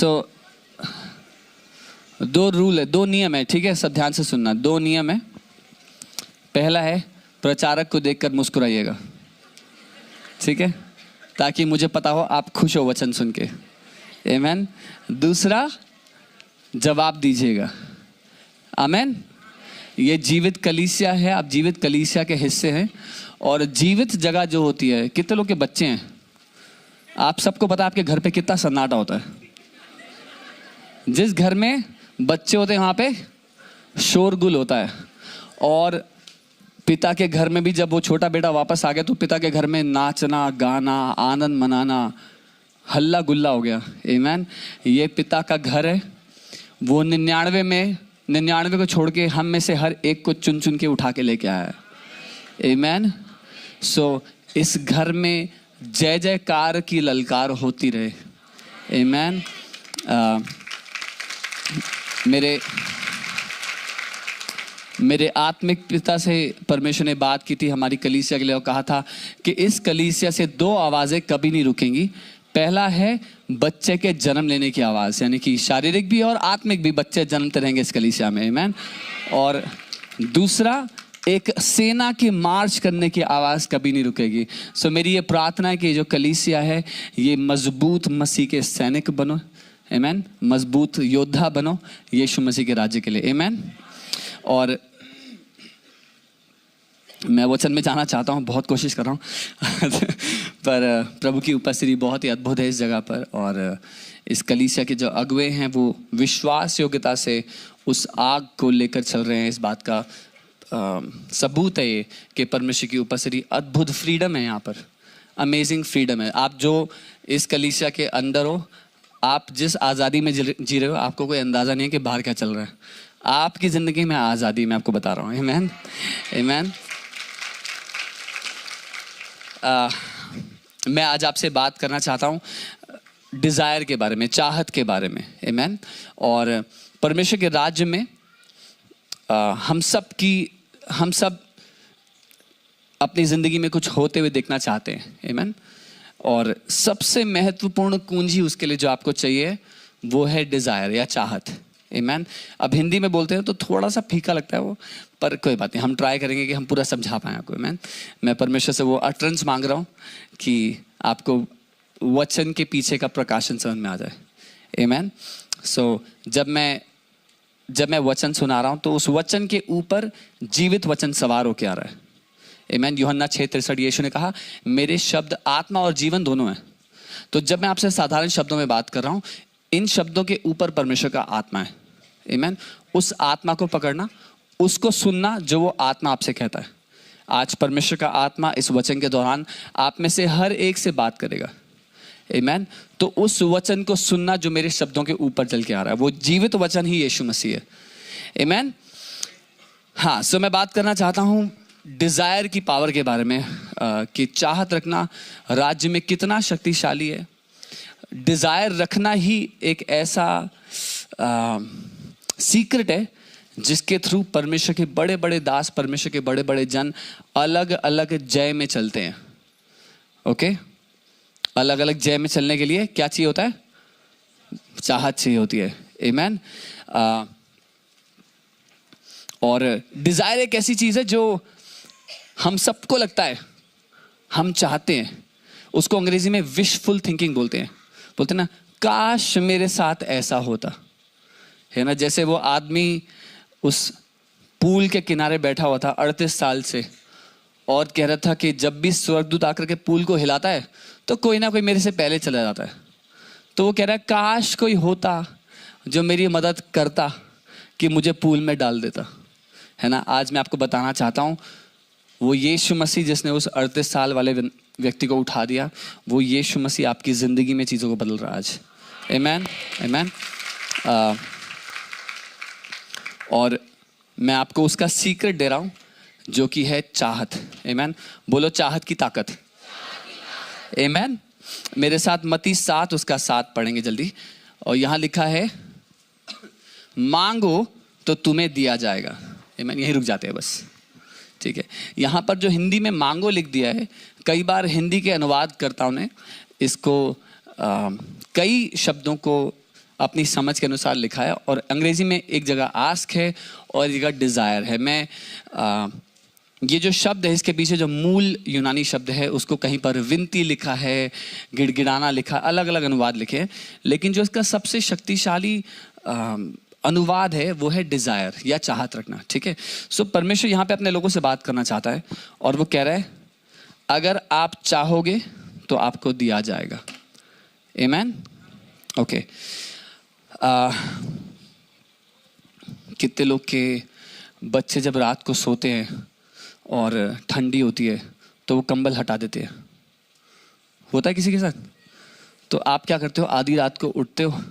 सो दो रूल है, दो नियम है, ठीक है, सब ध्यान से सुनना। दो नियम है। पहला है प्रचारक को देखकर मुस्कुराइएगा, ठीक है, ताकि मुझे पता हो आप खुश हो वचन सुन के। आमेन। दूसरा, जवाब दीजिएगा। आमेन। ये जीवित कलीसिया है, आप जीवित कलीसिया के हिस्से हैं। और जीवित जगह जो होती है, कितने लोग के बच्चे हैं? आप सबको पता है आपके घर पे कितना सन्नाटा होता है। जिस घर में बच्चे होते हैं वहाँ पे शोरगुल होता है। और पिता के घर में भी जब वो छोटा बेटा वापस आ गया तो पिता के घर में नाचना, गाना, आनंद मनाना, हल्ला गुल्ला हो गया। आमीन। ये पिता का घर है। वो 99 को छोड़ के हम में से हर एक को चुन चुन के उठा के लेके आया है। आमीन। सो इस घर में जय जयकार की ललकार होती रहे। आमीन। मेरे आत्मिक पिता से परमेश्वर ने बात की थी हमारी कलीसिया के लिए, और कहा था कि इस कलीसिया से दो आवाज़ें कभी नहीं रुकेंगी। पहला है बच्चे के जन्म लेने की आवाज़, यानी कि शारीरिक भी और आत्मिक भी बच्चे जन्मते रहेंगे इस कलीसिया में। आमीन। और दूसरा, एक सेना की मार्च करने की आवाज़ कभी नहीं रुकेगी। सो मेरी ये प्रार्थना है कि जो कलीसिया है ये मजबूत मसीह के सैनिक बनो। आमीन। मजबूत योद्धा बनो यीशु मसीह के राज्य के लिए। आमीन। और मैं वचन में जाना चाहता हूँ, बहुत कोशिश कर रहा हूँ पर प्रभु की उपस्थिति बहुत ही अद्भुत है इस जगह पर। और इस कलीसिया के जो अगुवे हैं वो विश्वास योग्यता से उस आग को लेकर चल रहे हैं। इस बात का सबूत है ये कि परमेश्वर की उपस्थिति, अद्भुत फ्रीडम है यहाँ पर, अमेजिंग फ्रीडम है। आप जो इस कलीसिया के अंदर हो, आप जिस आज़ादी में जी रहे हो, आपको कोई अंदाज़ा नहीं है कि बाहर क्या चल रहा है। आपकी ज़िंदगी में आज़ादी, मैं आपको बता रहा हूँ। आमीन। आमीन। मैं आज आपसे बात करना चाहता हूँ डिज़ायर के बारे में, चाहत के बारे में। आमीन। और परमेश्वर के राज्य में हम सब अपनी ज़िंदगी में कुछ होते हुए देखना चाहते हैं। आमीन। और सबसे महत्वपूर्ण कुंजी उसके लिए जो आपको चाहिए वो है डिज़ायर या चाहत। आमीन। अब हिंदी में बोलते हैं तो थोड़ा सा फीका लगता है वो, पर कोई बात नहीं, हम ट्राई करेंगे कि हम पूरा समझा पाएँ आपको। आमीन। मैं परमेश्वर से वो अटरेंस मांग रहा हूँ कि आपको वचन के पीछे का प्रकाशन समझ में आ जाए। आमीन। सो जब मैं वचन सुना रहा हूँ तो उस वचन के ऊपर जीवित वचन सवार होकर आ रहा है। आमीन। यूहन्ना 6:63 यीशु ने कहा मेरे शब्द आत्मा और जीवन दोनों हैं। तो जब मैं आपसे साधारण शब्दों में बात कर रहा हूँ, इन शब्दों के ऊपर परमेश्वर का आत्मा है। आमीन। उस आत्मा को पकड़ना, उसको सुनना जो वो आत्मा आपसे कहता है। आज परमेश्वर का आत्मा इस वचन के दौरान आप में से हर एक से बात करेगा। आमीन। तो उस वचन को सुनना जो मेरे शब्दों के ऊपर चल के आ रहा है, वो जीवित वचन ही यीशु मसीह है। आमीन। हाँ, सो मैं बात करना चाहता हूँ डिज़ायर की पावर के बारे में, कि चाहत रखना राज्य में कितना शक्तिशाली है। डिज़ायर रखना ही एक ऐसा सीक्रेट है जिसके थ्रू परमेश्वर के बड़े बड़े दास, परमेश्वर के बड़े बड़े जन अलग अलग जय में चलते हैं। ओके, अलग अलग जय में चलने के लिए क्या चाहिए होता है? चाहत चाहिए होती है। आमीन। और डिज़ायर एक ऐसी चीज़ है जो हम सबको लगता है, हम चाहते हैं। उसको अंग्रेजी में विशफुल थिंकिंग बोलते हैं ना, काश मेरे साथ ऐसा होता है ना। जैसे वो आदमी उस पूल के किनारे बैठा हुआ था 38 साल से, और कह रहा था कि जब भी स्वर्गदूत आकर के पूल को हिलाता है तो कोई ना कोई मेरे से पहले चला जाता है। तो वो कह रहा है काश कोई होता जो मेरी मदद करता कि मुझे पूल में डाल देता, है ना। आज मैं आपको बताना चाहता हूँ वो यीशु मसीह जिसने उस 38 साल वाले व्यक्ति को उठा दिया, वो यीशु मसीह आपकी ज़िंदगी में चीज़ों को बदल रहा है आज। आमीन। आमीन। और मैं आपको उसका सीक्रेट दे रहा हूँ जो कि है चाहत। आमीन। बोलो चाहत की ताकत। आमीन। मेरे साथ मत्ती 7 उसका 7 पढ़ेंगे जल्दी। और यहाँ लिखा है मांगो तो तुम्हें दिया जाएगा। आमीन। यहीं रुक जाते हैं बस, ठीक है। यहाँ पर जो हिंदी में मांगो लिख दिया है, कई बार हिंदी के अनुवादकर्ताओं ने इसको कई शब्दों को अपनी समझ के अनुसार लिखा है। और अंग्रेजी में एक जगह आस्क है और एक जगह डिज़ायर है। मैं ये जो शब्द है, इसके पीछे जो मूल यूनानी शब्द है उसको कहीं पर विनती लिखा है, गिड़गिड़ाना लिखा, अलग अलग अनुवाद लिखे हैं, लेकिन जो इसका सबसे शक्तिशाली अनुवाद है वो है डिज़ायर या चाहत रखना। ठीक है, सो परमेश्वर यहाँ पे अपने लोगों से बात करना चाहता है और वो कह रहा है अगर आप चाहोगे तो आपको दिया जाएगा। आमीन। ओके, कितने लोग के बच्चे जब रात को सोते हैं और ठंडी होती है तो वो कंबल हटा देते हैं, होता है किसी के साथ? तो आप क्या करते हो, आधी रात को उठते हो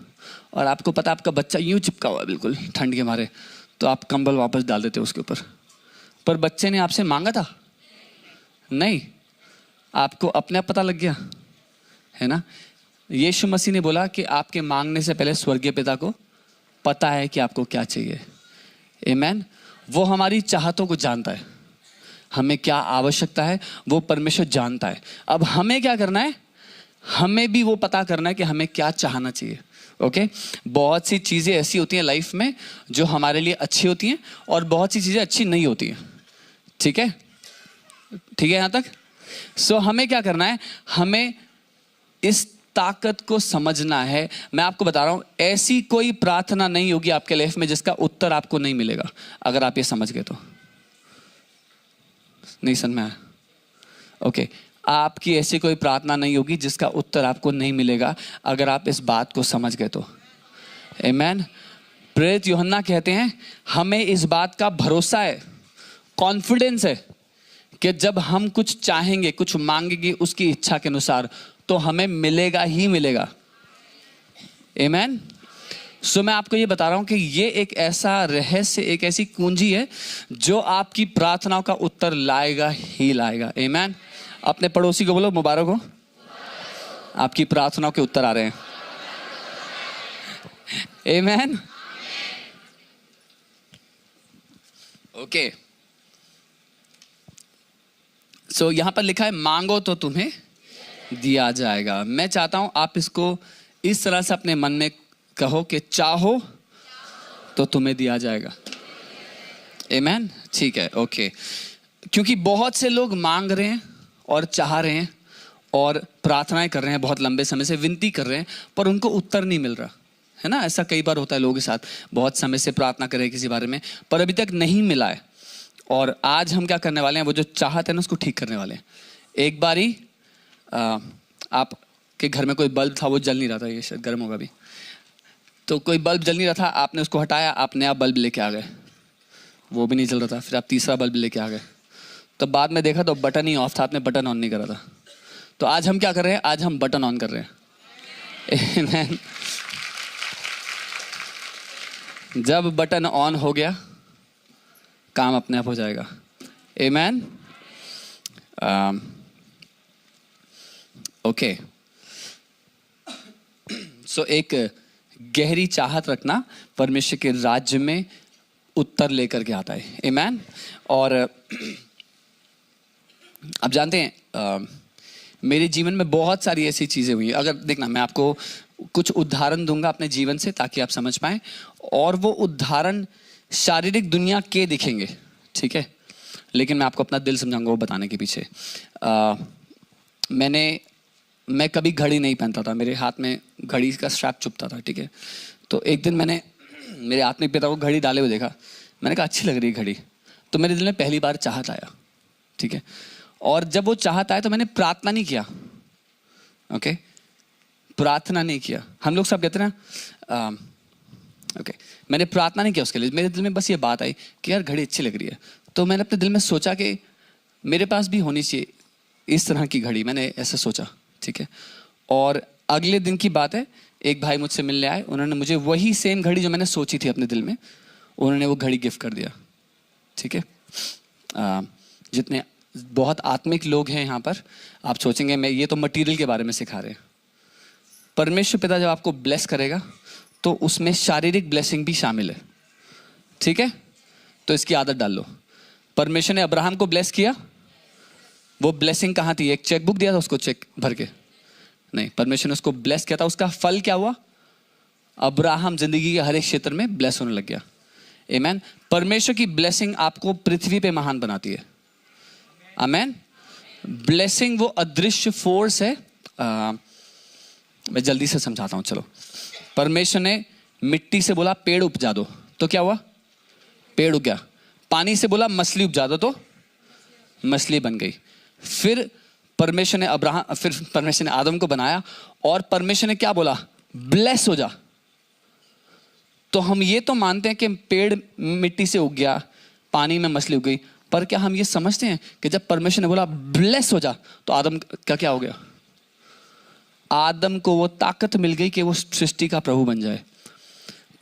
और आपको पता आपका बच्चा यूं चिपका हुआ है बिल्कुल ठंड के मारे, तो आप कंबल वापस डाल देते हो उसके ऊपर। पर बच्चे ने आपसे मांगा था? नहीं, आपको अपने आप पता लग गया है ना। यीशु मसीह ने बोला कि आपके मांगने से पहले स्वर्गीय पिता को पता है कि आपको क्या चाहिए। आमीन। वो हमारी चाहतों को जानता है, हमें क्या आवश्यकता है वो परमेश्वर जानता है। अब हमें क्या करना है, हमें भी वो पता करना है कि हमें क्या चाहना चाहिए। ओके, बहुत सी चीज़ें ऐसी होती हैं लाइफ में जो हमारे लिए अच्छी होती हैं और बहुत सी चीज़ें अच्छी नहीं होती हैं। ठीक है, ठीक है यहाँ तक? सो हमें क्या करना है, हमें इस ताकत को समझना है। मैं आपको बता रहा हूं, ऐसी कोई प्रार्थना नहीं होगी आपके लाइफ में जिसका उत्तर आपको नहीं मिलेगा। अगर आप ये समझ गए तो। नहीं समझ में आया? ओके, आपकी ऐसी कोई प्रार्थना नहीं होगी जिसका उत्तर आपको नहीं मिलेगा अगर आप इस बात को समझ गए तो। आमीन। प्रेरित यूहन्ना कहते हैं हमें इस बात का भरोसा है, कॉन्फिडेंस है कि जब हम कुछ चाहेंगे, कुछ मांगेंगे उसकी इच्छा के अनुसार, तो हमें मिलेगा ही मिलेगा। आमीन। सो मैं आपको ये बता रहा हूं कि ये एक ऐसा रहस्य, एक ऐसी कुंजी है जो आपकी प्रार्थनाओं का उत्तर लाएगा ही लाएगा। आमीन। अपने पड़ोसी को बोलो मुबारक हो, आपकी प्रार्थनाओं के उत्तर आ रहे हैं। आमीन। ओके, सो यहां पर लिखा है मांगो तो तुम्हें दिया जाएगा। मैं चाहता हूं आप इसको इस तरह से अपने मन में कहो कि चाहो तो तुम्हें दिया जाएगा। आमीन। ठीक है, ओके। क्योंकि बहुत से लोग मांग रहे हैं और चाह रहे हैं और प्रार्थनाएं कर रहे हैं, बहुत लंबे समय से विनती कर रहे हैं, पर उनको उत्तर नहीं मिल रहा है ना। ऐसा कई बार होता है लोगों के साथ, बहुत समय से प्रार्थना कर रहे हैं किसी बारे में पर अभी तक नहीं मिला है। और आज हम क्या करने वाले हैं, वो जो चाहत है ना उसको ठीक करने वाले हैं। एक बारी आपके घर में कोई बल्ब था, वो जल नहीं रहा था, ये शायद गर्म होगा भी, तो कोई बल्ब जल नहीं रहा था, आपने उसको हटाया, आप नया बल्ब लेके आ गए, वो भी नहीं जल रहा था, फिर आप तीसरा बल्ब लेके आ गए, तो बाद में देखा तो बटन ही ऑफ था, आपने बटन ऑन नहीं करा था। तो आज हम क्या कर रहे हैं, आज हम बटन ऑन कर रहे हैं। आमीन। जब बटन ऑन हो गया काम अपने आप हो जाएगा। आमीन। ओके, सो एक गहरी चाहत रखना परमेश्वर के राज्य में उत्तर लेकर के आता है। आमीन। और आप जानते हैं मेरे जीवन में बहुत सारी ऐसी चीज़ें हुई। अगर देखना, मैं आपको कुछ उदाहरण दूंगा अपने जीवन से ताकि आप समझ पाएं, और वो उदाहरण शारीरिक दुनिया के दिखेंगे, ठीक है, लेकिन मैं आपको अपना दिल समझाऊंगा वो बताने के पीछे। मैं कभी घड़ी नहीं पहनता था, मेरे हाथ में घड़ी का स्ट्रैप चुभता था, ठीक है। तो एक दिन मैंने मेरे आत्मिक पिता को घड़ी डाले हुए देखा, मैंने कहा अच्छी लग रही है घड़ी, तो मेरे दिल में पहली बार चाहत आया, ठीक है। और जब वो चाहत आया तो मैंने प्रार्थना नहीं किया, ओके, प्रार्थना नहीं किया। हम लोग सब कहते हैं ना, ओके, मैंने प्रार्थना नहीं किया उसके लिए। मेरे दिल में बस ये बात आई कि यार घड़ी अच्छी लग रही है, तो मैंने अपने दिल में सोचा कि मेरे पास भी होनी चाहिए इस तरह की घड़ी, मैंने ऐसा सोचा, ठीक है। और अगले दिन की बात है, एक भाई मुझसे मिलने आए, उन्होंने मुझे वही सेम घड़ी जो मैंने सोची थी अपने दिल में, उन्होंने वो घड़ी गिफ्ट कर दिया, ठीक है। जितने बहुत आत्मिक लोग हैं यहाँ पर, आप सोचेंगे मैं ये तो मटेरियल के बारे में सिखा रहे हैं। परमेश्वर पिता जब आपको ब्लेस करेगा तो उसमें शारीरिक ब्लेसिंग भी शामिल है, ठीक है। तो इसकी आदत डाल लो। परमेश्वर ने अब्राहम को ब्लेस किया, वो ब्लेसिंग कहाँ थी? एक चेक बुक दिया था उसको चेक भर के? नहीं, परमेश्वर ने उसको ब्लेस किया था, उसका फल क्या हुआ? अब्राहम जिंदगी के हर एक क्षेत्र में ब्लेस होने लग गया। आमेन। परमेश्वर की ब्लेसिंग आपको पृथ्वी पे महान बनाती है। आमेन। ब्लेसिंग वो अदृश्य फोर्स है। मैं जल्दी से समझाता हूं, चलो। परमेश्वर ने मिट्टी से बोला पेड़ उपजा दो, तो क्या हुआ? पेड़ उग गया। पानी से बोला मछली उपजा दो, तो मछली बन गई। फिर परमेश्वर ने आदम को बनाया और परमेश्वर ने क्या बोला? ब्लेस हो जा। तो हम ये तो मानते हैं कि पेड़ मिट्टी से उग गया, पानी में मछली उग गई, पर क्या हम ये समझते हैं कि जब परमेश्वर ने बोला ब्लेस हो जा तो आदम का क्या हो गया? आदम को वो ताकत मिल गई कि वो सृष्टि का प्रभु बन जाए।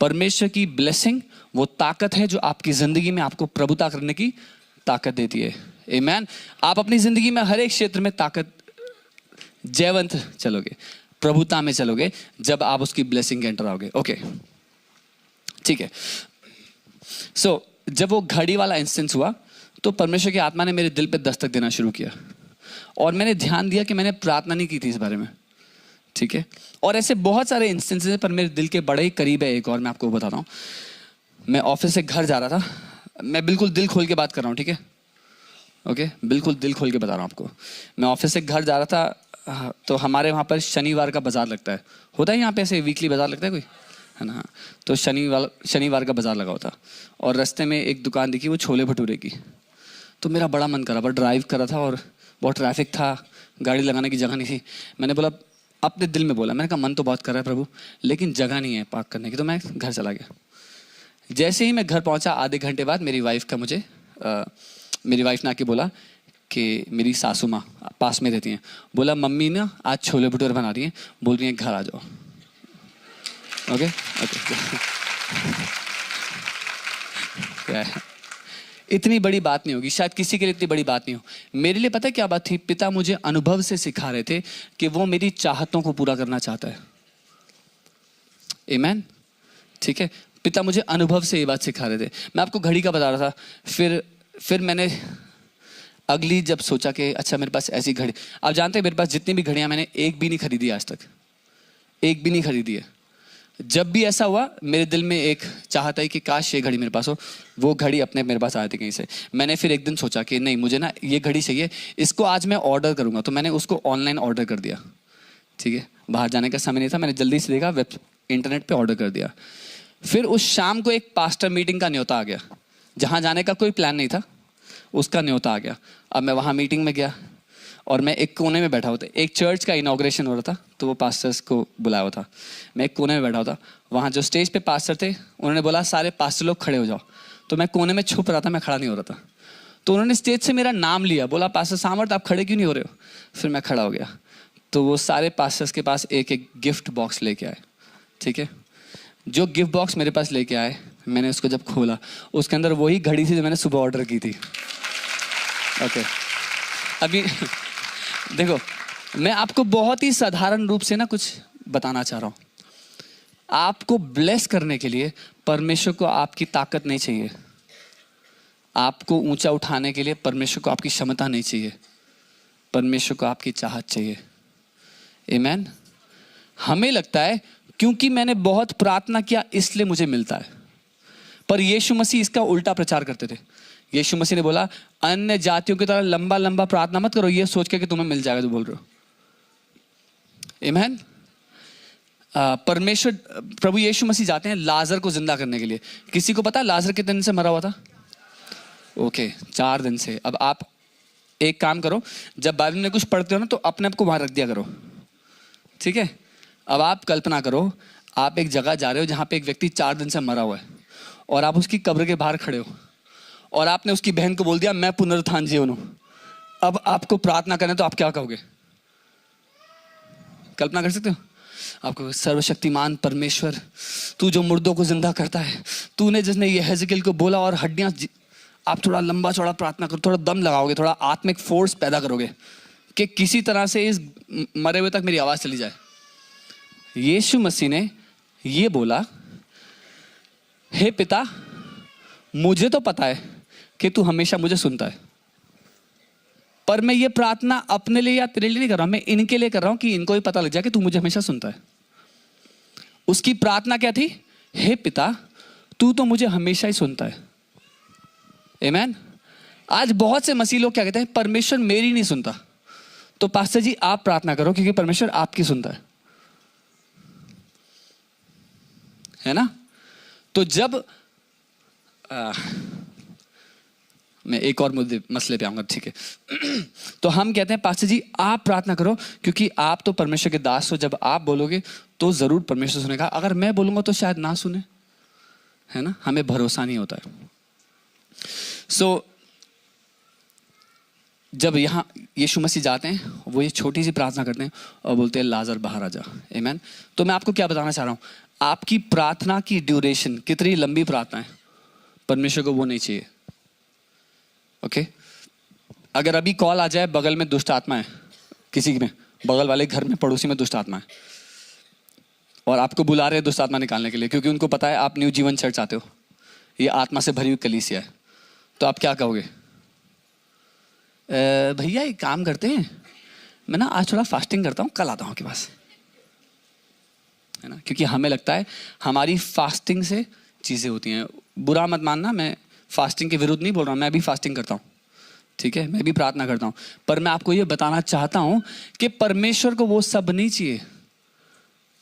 परमेश्वर की ब्लेसिंग वो ताकत है जो आपकी जिंदगी में आपको प्रभुता करने की ताकत देती है। आमेन। आप अपनी जिंदगी में हर एक क्षेत्र में ताकत जयवंत चलोगे, प्रभुता में चलोगे जब आप उसकी ब्लेसिंग एंटर आओगे। ओके, ठीक है। सो जब वो घड़ी वाला इंस्टेंस हुआ तो परमेश्वर की आत्मा ने मेरे दिल पे दस्तक देना शुरू किया और मैंने ध्यान दिया कि मैंने प्रार्थना नहीं की थी इस बारे में, ठीक है। और ऐसे बहुत सारे इंस्टेंसेस पर मेरे दिल के बड़े ही करीब है। एक और मैं आपको बताता हूँ। मैं ऑफिस से घर जा रहा था, मैं बिल्कुल दिल खोल के बात कर रहा हूँ, ठीक है, ओके, बिल्कुल दिल खोल के बता रहा हूँ आपको। मैं ऑफिस से घर जा रहा था, तो हमारे वहाँ पर शनिवार का बाजार लगता है, होता है यहाँ पे ऐसे वीकली बाजार लगता है कोई, है ना। तो शनिवार का बाजार लगा होता और रास्ते में एक दुकान दिखी वो छोले भटूरे की। तो मेरा बड़ा मन करा, पर ड्राइव कर रहा था और बहुत ट्रैफिक था, गाड़ी लगाने की जगह नहीं थी। मैंने बोला, अपने दिल में बोला, मैंने कहा मन तो बहुत कर रहा है प्रभु, लेकिन जगह नहीं है पार्क करने की। तो मैं घर चला गया। जैसे ही मैं घर पहुंचा, आधे घंटे बाद मेरी वाइफ ने आके बोला कि मेरी सासू माँ पास में रहती हैं, बोला मम्मी ना आज छोले भटूरे बना रही हैं, बोल रही हैं घर आ जाओ। ओके क्या है, इतनी बड़ी बात नहीं होगी, शायद किसी के लिए इतनी बड़ी बात नहीं हो। मेरे लिए पता है क्या बात थी? पिता मुझे अनुभव से सिखा रहे थे कि वो मेरी चाहतों को पूरा करना चाहता है। आमेन, ठीक है। पिता मुझे अनुभव से ये बात सिखा रहे थे। मैं आपको घड़ी का बता रहा था, फिर मैंने अगली जब सोचा कि अच्छा मेरे पास ऐसी घड़ी, आप जानते हैं मेरे पास जितनी भी घड़ियां मैंने एक भी नहीं खरीदी आज तक, एक भी नहीं खरीदी है। जब भी ऐसा हुआ मेरे दिल में एक चाहता है कि काश ये घड़ी मेरे पास हो। वो घड़ी अपने मेरे पास आए थे कहीं से। मैंने फिर एक दिन सोचा कि नहीं, मुझे ना ये घड़ी चाहिए, इसको आज मैं ऑर्डर करूंगा। तो मैंने उसको ऑनलाइन ऑर्डर कर दिया, ठीक है। बाहर जाने का समय नहीं था, मैंने जल्दी से देखा, इंटरनेट पे ऑर्डर कर दिया। फिर उस शाम को एक पास्टर मीटिंग का न्योता आ गया, जहाँ जाने का कोई प्लान नहीं था, उसका न्योता आ गया। अब मैं वहाँ मीटिंग में गया और मैं एक कोने में बैठा हुआ था। एक चर्च का इनॉग्रेशन हो रहा था, तो वो पास्टर्स को बुलाया हुआ था। मैं एक कोने में बैठा हुआ था। वहाँ जो स्टेज पे पास्टर थे, उन्होंने बोला सारे पास्टर लोग खड़े हो जाओ। तो मैं कोने में छुप रहा था, मैं खड़ा नहीं हो रहा था। तो उन्होंने स्टेज से मेरा नाम लिया, बोला पास्टर सामर्थ आप खड़े क्यों नहीं हो रहे हो? फिर मैं खड़ा हो गया। तो वो सारे पास्टर्स के पास एक एक गिफ्ट बॉक्स लेके आए, ठीक है। जो गिफ्ट बॉक्स मेरे पास लेके आए, मैंने उसको जब खोला, उसके अंदर वही घड़ी थी जो मैंने सुबह ऑर्डर की थी। ओके, अभी देखो, मैं आपको बहुत ही साधारण रूप से ना कुछ बताना चाह रहा हूँ। आपको ब्लेस करने के लिए परमेश्वर को आपकी ताकत नहीं चाहिए, आपको ऊंचा उठाने के लिए परमेश्वर को आपकी क्षमता नहीं चाहिए, परमेश्वर को आपकी चाहत चाहिए। आमेन। हमें लगता है क्योंकि मैंने बहुत प्रार्थना किया इसलिए मुझे मिलता है, पर यीशु मसीह इसका उल्टा प्रचार करते थे। यीशु मसीह ने बोला अन्य जातियों की तरह लंबा लंबा प्रार्थना मत करो ये सोच के कि तुम्हें मिल जाएगा जो बोल रहे हो। आमेन। परमेश्वर प्रभु यीशु मसीह जाते हैं लाजर को जिंदा करने के लिए। किसी को पता लाजर कितने दिन से मरा हुआ था? ओके, 4 दिन से। अब आप एक काम करो, जब बाइबल में कुछ पढ़ते हो ना तो अपने आप को वहां रख दिया करो, ठीक है। अब आप कल्पना करो, आप एक जगह जा रहे हो जहां पे एक व्यक्ति 4 दिन से मरा हुआ है और आप उसकी कब्र के बाहर खड़े हो और आपने उसकी बहन को बोल दिया मैं पुनरुत्थान जीवन हूं। अब आपको प्रार्थना करना, तो आप क्या कहोगे? कल्पना कर सकते हो? आपको सर्वशक्तिमान परमेश्वर, तू जो मुर्दों को जिंदा करता है, तूने जिसने ये हेजकियेल को बोला और हड्डियां, आप थोड़ा लंबा चौड़ा प्रार्थना करो, थोड़ा दम लगाओगे, थोड़ा आत्मिक फोर्स पैदा करोगे कि किसी तरह से इस मरे हुए तक मेरी आवाज चली जाए। यीशु मसीह ने ये बोला, हे पिता मुझे तो पता है कि तू हमेशा मुझे सुनता है, पर मैं ये प्रार्थना अपने लिए या तेरे लिए नहीं कर रहा हूं, मैं इनके लिए कर रहा हूं कि इनको भी पता लग जाए कि तू मुझे हमेशा सुनता है। उसकी प्रार्थना क्या थी? हे पिता, तू तो मुझे हमेशा ही सुनता है। आमीन। आज बहुत से मसीह लोग क्या कहते हैं? परमेश्वर मेरी नहीं सुनता। तो पास्टर जी आप प्रार्थना करो, क्योंकि परमेश्वर आपकी सुनता है ना? तो जब मैं एक और मसले पे आऊंगा, ठीक है? तो हम कहते हैं पास्टर जी आप प्रार्थना करो, क्योंकि आप तो परमेश्वर के दास हो। जब आप बोलोगे तो जरूर परमेश्वर सुनेगा, अगर मैं बोलूंगा तो शायद ना सुने, है ना? हमें भरोसा नहीं होता है। सो जब यहाँ यीशु मसीह जाते हैं, वो ये छोटी सी प्रार्थना करते हैं और बोलते हैं लाजर बाहर आ जा। आमीन। तो मैं आपको क्या बताना चाह रहा हूँ, आपकी प्रार्थना की ड्यूरेशन कितनी लंबी प्रार्थना है, परमेश्वर को वो नहीं चाहिए। ओके? अगर अभी कॉल आ जाए बगल में दुष्ट आत्मा है, किसी में बगल वाले घर में पड़ोसी में दुष्ट आत्मा है, और आपको बुला रहे हैं दुष्ट आत्मा निकालने के लिए, क्योंकि उनको पता है आप न्यू जीवन चर्च आते हो, ये आत्मा से भरी हुई कलीसिया है, तो आप क्या कहोगे? भैया एक काम करते हैं, मैं ना आज थोड़ा फास्टिंग करता हूँ, कल आता हूँ आपके पास, है ना? क्योंकि हमें लगता है हमारी फास्टिंग से चीज़ें होती हैं। बुरा मत मानना, मैं फास्टिंग के विरुद्ध नहीं बोल रहा हूँ, मैं भी फास्टिंग करता हूँ, ठीक है? मैं भी प्रार्थना करता हूँ, पर मैं आपको ये बताना चाहता हूँ कि परमेश्वर को वो सब नहीं चाहिए।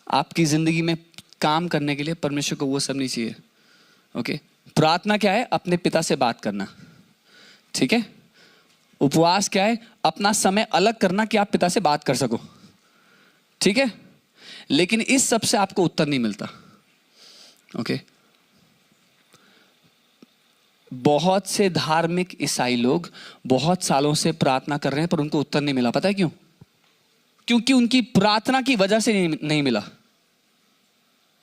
आपकी ज़िंदगी में काम करने के लिए परमेश्वर को वो सब नहीं चाहिए। ओके? प्रार्थना क्या है? अपने पिता से बात करना, ठीक है? उपवास क्या है? अपना समय अलग करना कि आप पिता से बात कर सको, ठीक है? लेकिन इस सब से आपको उत्तर नहीं मिलता। ओके? बहुत से धार्मिक ईसाई लोग बहुत सालों से प्रार्थना कर रहे हैं, पर उनको उत्तर नहीं मिला। पता है क्यों? क्योंकि उनकी प्रार्थना की वजह से नहीं मिला।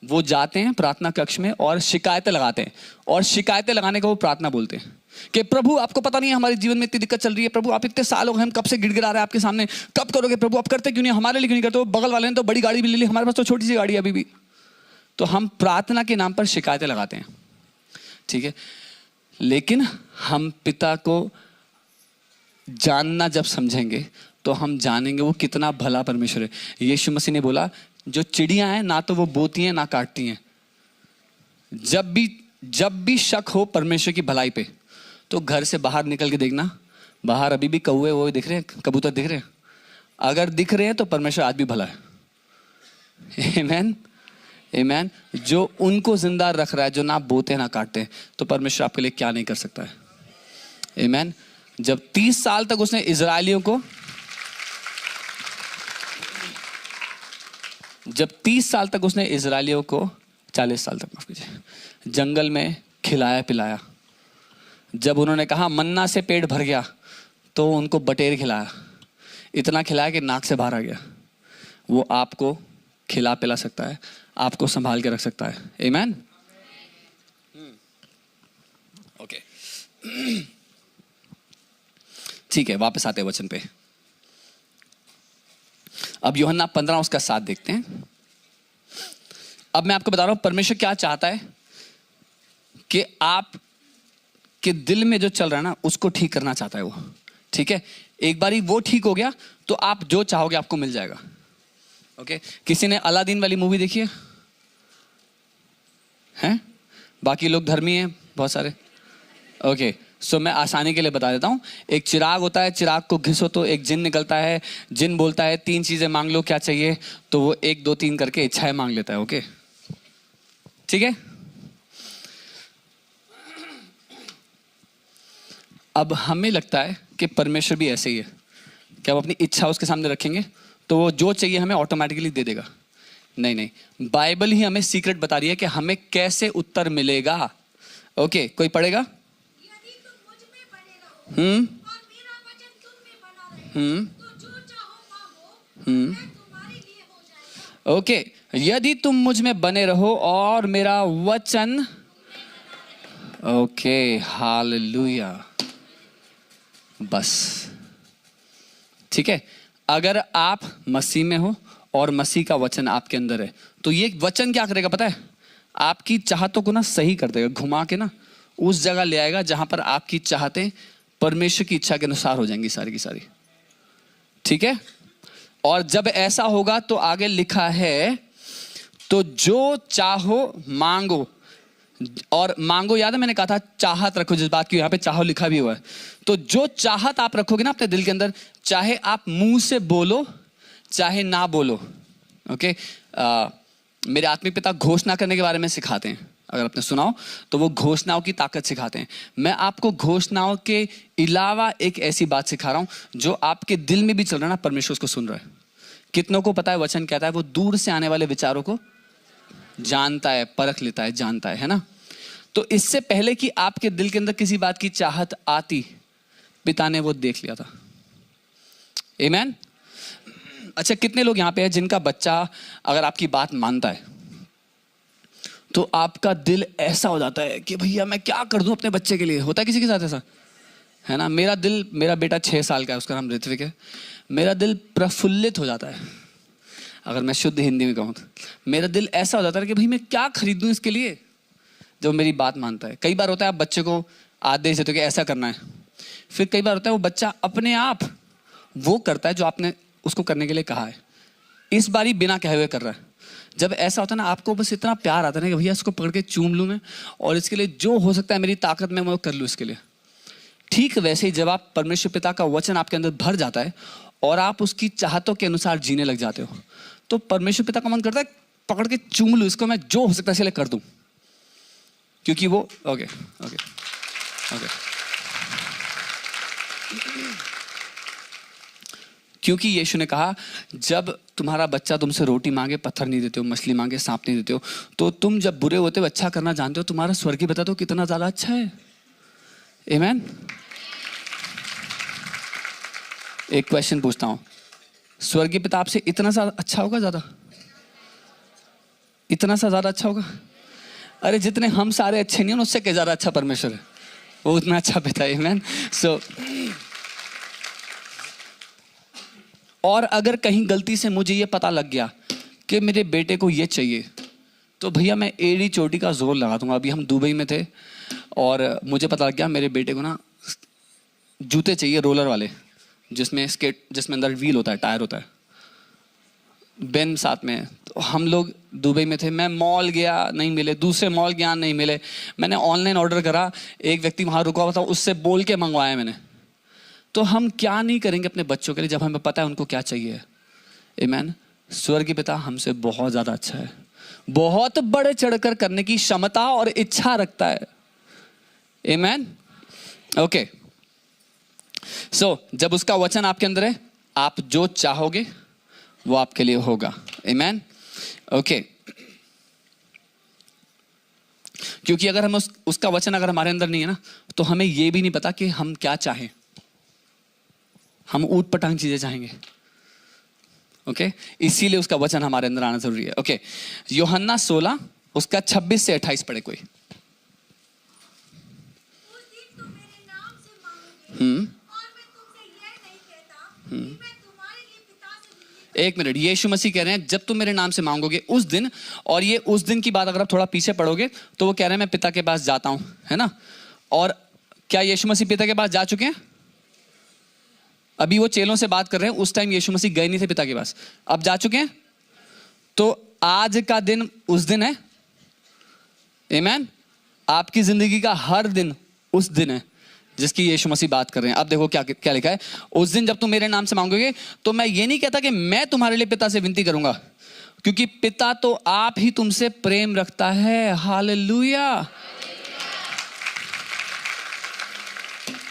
वो जाते हैं प्रार्थना कक्ष में और शिकायतें लगाते हैं, और शिकायतें लगाने को वो प्रार्थना बोलते हैं कि प्रभु आपको पता नहीं है हमारे जीवन में इतनी दिक्कत चल रही है, प्रभु आप इतने साल हो गए हम कब से गिड़गिड़ा रहे हैं आपके सामने, कब करोगे प्रभु? आप करते क्यों नहीं? हमारे लिए क्यों नहीं करते? बगल वाले ने तो बड़ी गाड़ी भी ले ली, हमारे पास तो छोटी सी गाड़ी है अभी भी। तो हम प्रार्थना के नाम पर शिकायतें लगाते हैं, ठीक है? लेकिन हम पिता को जानना जब समझेंगे तो हम जानेंगे वो कितना भला परमेश्वर है। यीशु मसीह ने बोला जो चिड़ियां हैं ना तो वो बोती हैं ना काटती हैं, जब भी शक हो परमेश्वर की भलाई पे तो घर से बाहर निकल के देखना, बाहर अभी भी कौवे वो दिख रहे हैं, कबूतर दिख रहे हैं। अगर दिख रहे हैं तो परमेश्वर आज भी भला है। आमीन, आमीन। जो उनको जिंदा रख रहा है, जो ना बोते ना काटते, तो परमेश्वर आपके लिए क्या नहीं कर सकता है। आमीन। जब 30 साल तक उसने इजरायलियों को, जब 30 साल तक उसने इजरायलियों को, 40 साल तक माफ कीजिए, जंगल में खिलाया पिलाया, जब उन्होंने कहा मन्ना से पेट भर गया तो उनको बटेर खिलाया, इतना खिलाया कि नाक से बाहर आ गया। वो आपको खिला पिला सकता है, आपको संभाल के रख सकता है। आमीन। ओके, ठीक है, वापस आते हैं वचन पे। अब यूहन्ना 15 उसका 7 देखते हैं। अब मैं आपको बता रहा हूं परमेश्वर क्या चाहता है कि आप के दिल में जो चल रहा है ना उसको ठीक करना चाहता है वो, ठीक है? एक बारी वो ठीक हो गया तो आप जो चाहोगे आपको मिल जाएगा। ओके? किसी ने अलादीन वाली मूवी देखी है? हैं? बाकी लोग धर्मी हैं बहुत सारे। ओके, सो मैं आसानी के लिए बता देता हूं। एक चिराग होता है, चिराग को घिसो तो एक जिन निकलता है, जिन बोलता है 3 चीजें मांग लो क्या चाहिए, तो वो 1 2 3 करके इच्छाएं मांग लेता है। ओके, ठीक है? अब हमें लगता है कि परमेश्वर भी ऐसे ही है कि हम अपनी इच्छा उसके सामने रखेंगे तो वो जो चाहिए हमें ऑटोमेटिकली दे देगा। नहीं नहीं, बाइबल ही हमें सीक्रेट बता रही है कि हमें कैसे उत्तर मिलेगा। ओके, कोई पढ़ेगा? ओके, यदि तुम मुझ में बने रहो और मेरा वचन, ओके, हालेलुया, बस, ठीक है? अगर आप मसीह में हो और मसीह का वचन आपके अंदर है तो ये वचन क्या करेगा पता है? आपकी चाहतों को ना सही कर देगा, घुमा के ना उस जगह ले आएगा जहां पर आपकी चाहतें परमेश्वर की इच्छा के अनुसार हो जाएंगी सारी की सारी, ठीक है? और जब ऐसा होगा तो आगे लिखा है तो जो चाहो मांगो, और मांगो याद है मैंने कहा था चाहत रखो, जिस बात की यहाँ पे चाहो लिखा भी हुआ है। तो जो चाहत आप रखोगे ना अपने दिल के अंदर, चाहे आप मुंह से बोलो चाहे ना बोलो। ओके, मेरे आत्मिक पिता घोषणा करने के बारे में सिखाते हैं, अगर आपने सुनाओ तो वो घोषणाओं की ताकत सिखाते हैं। मैं आपको घोषणाओं के अलावा एक ऐसी बात सिखा रहा हूं जो आपके दिल में भी चल रहा है ना, परमेश्वर उसको सुन रहा है। कितनों को पता है वचन कहता है वो दूर से आने वाले विचारों को जानता है, परख लेता है, जानता है ना। तो इससे पहले कि आपके दिल के अंदर किसी बात की चाहत आती, पिता ने वो देख लिया था। आमीन। अच्छा, कितने लोग यहाँ पे हैं जिनका बच्चा अगर आपकी बात मानता है तो आपका दिल ऐसा हो जाता है कि भैया मैं क्या कर दूं अपने बच्चे के लिए? होता है किसी के साथ ऐसा, है ना? मेरा बेटा 6 साल का है, उसका नाम ऋत्विक है। मेरा दिल प्रफुल्लित हो जाता है, अगर मैं शुद्ध हिंदी में कहूँ तो। मेरा दिल ऐसा हो जाता है कि भाई मैं क्या खरीदूं इसके लिए, जब मेरी बात मानता है। कई बार होता है आप बच्चे को आदेश देते हो कि ऐसा करना है, फिर कई बार होता है वो बच्चा अपने आप वो करता है जो आपने उसको करने के लिए कहा है, इस बारी बिना कहे हुए कर रहा है। जब ऐसा होता है ना, आपको बस इतना प्यार आता है ना कि भैया इसको पकड़ के चूम लूँ मैं, और इसके लिए जो हो सकता है मेरी ताकत में मैं कर लूँ इसके लिए। ठीक वैसे ही जब आप परमेश्वर पिता का वचन आपके अंदर भर जाता है और आप उसकी चाहतों के अनुसार जीने लग जाते हो, तो परमेश्वर पिता का मन करता है पकड़ के चूम लूँ इसको, मैं जो हो सकता है इसके लिए कर दूँ, क्योंकि वो ओके। क्योंकि यीशु ने कहा जब तुम्हारा बच्चा तुमसे रोटी मांगे पत्थर नहीं देते हो, मछली मांगे सांप नहीं देते हो, तो तुम जब बुरे होते हो अच्छा करना जानते हो, तुम्हारा स्वर्गीय पिता तो कितना ज्यादा अच्छा है। आमीन। एक क्वेश्चन पूछता हूं, स्वर्गीय पिता आपसे इतना सा अच्छा होगा? ज्यादा, इतना सा ज्यादा अच्छा होगा? अरे जितने हम सारे अच्छे नहीं हैं उससे क्या ज्यादा अच्छा परमेश्वर है, वो उतना अच्छा पिता है। आमीन। सो और अगर कहीं गलती से मुझे ये पता लग गया कि मेरे बेटे को ये चाहिए, तो भैया मैं एड़ी चोटी का जोर लगा दूंगा। अभी हम दुबई में थे और मुझे पता लग गया मेरे बेटे को ना जूते चाहिए रोलर वाले, जिसमें अंदर व्हील होता है, टायर होता है। बेन साथ में, तो हम लोग दुबई में थे। मैं मॉल गया, नहीं मिले, दूसरे मॉल गया, नहीं मिले। मैंने ऑनलाइन ऑर्डर करा, एक व्यक्ति वहाँ रुका हुआ था, उससे बोल के मंगवाया मैंने। तो हम क्या नहीं करेंगे अपने बच्चों के लिए जब हमें पता है उनको क्या चाहिए? आमीन। स्वर्गीय पिता हमसे बहुत ज्यादा अच्छा है, बहुत बढ़ चढ़कर करने की क्षमता और इच्छा रखता है। आमीन। ओके, सो जब उसका वचन आपके अंदर है, आप जो चाहोगे वो आपके लिए होगा। आमीन। ओके, क्योंकि अगर हम उसका वचन अगर हमारे अंदर नहीं है ना, तो हमें ये भी नहीं पता कि हम क्या चाहें। हम ऊट पटांग चीजें चाहेंगे। ओके, इसीलिए उसका वचन हमारे अंदर आना जरूरी है। ओके, यूहन्ना 16 उसका 26 से 28 पढ़े कोई। एक मिनट, यीशु मसीह कह रहे हैं जब तुम मेरे नाम से मांगोगे उस दिन, और ये उस दिन की बात अगर आप थोड़ा पीछे पढ़ोगे तो वो कह रहे हैं मैं पिता के पास जाता हूं, है ना? और क्या यीशु मसीह पिता के पास जा चुके हैं? अभी वो चेलों से बात कर रहे हैं, उस टाइम यीशु मसीह गए नहीं थे पिता के पास, अब जा चुके हैं। तो आज का दिन उस दिन है। आमीन। आपकी जिंदगी का हर दिन उस दिन है जिसकी यीशु मसीह बात कर रहे हैं। अब देखो क्या क्या लिखा है, उस दिन जब तुम मेरे नाम से मांगोगे, तो मैं ये नहीं कहता कि मैं तुम्हारे लिए पिता से विनती करूंगा, क्योंकि पिता तो आप ही तुमसे प्रेम रखता है। Hallelujah,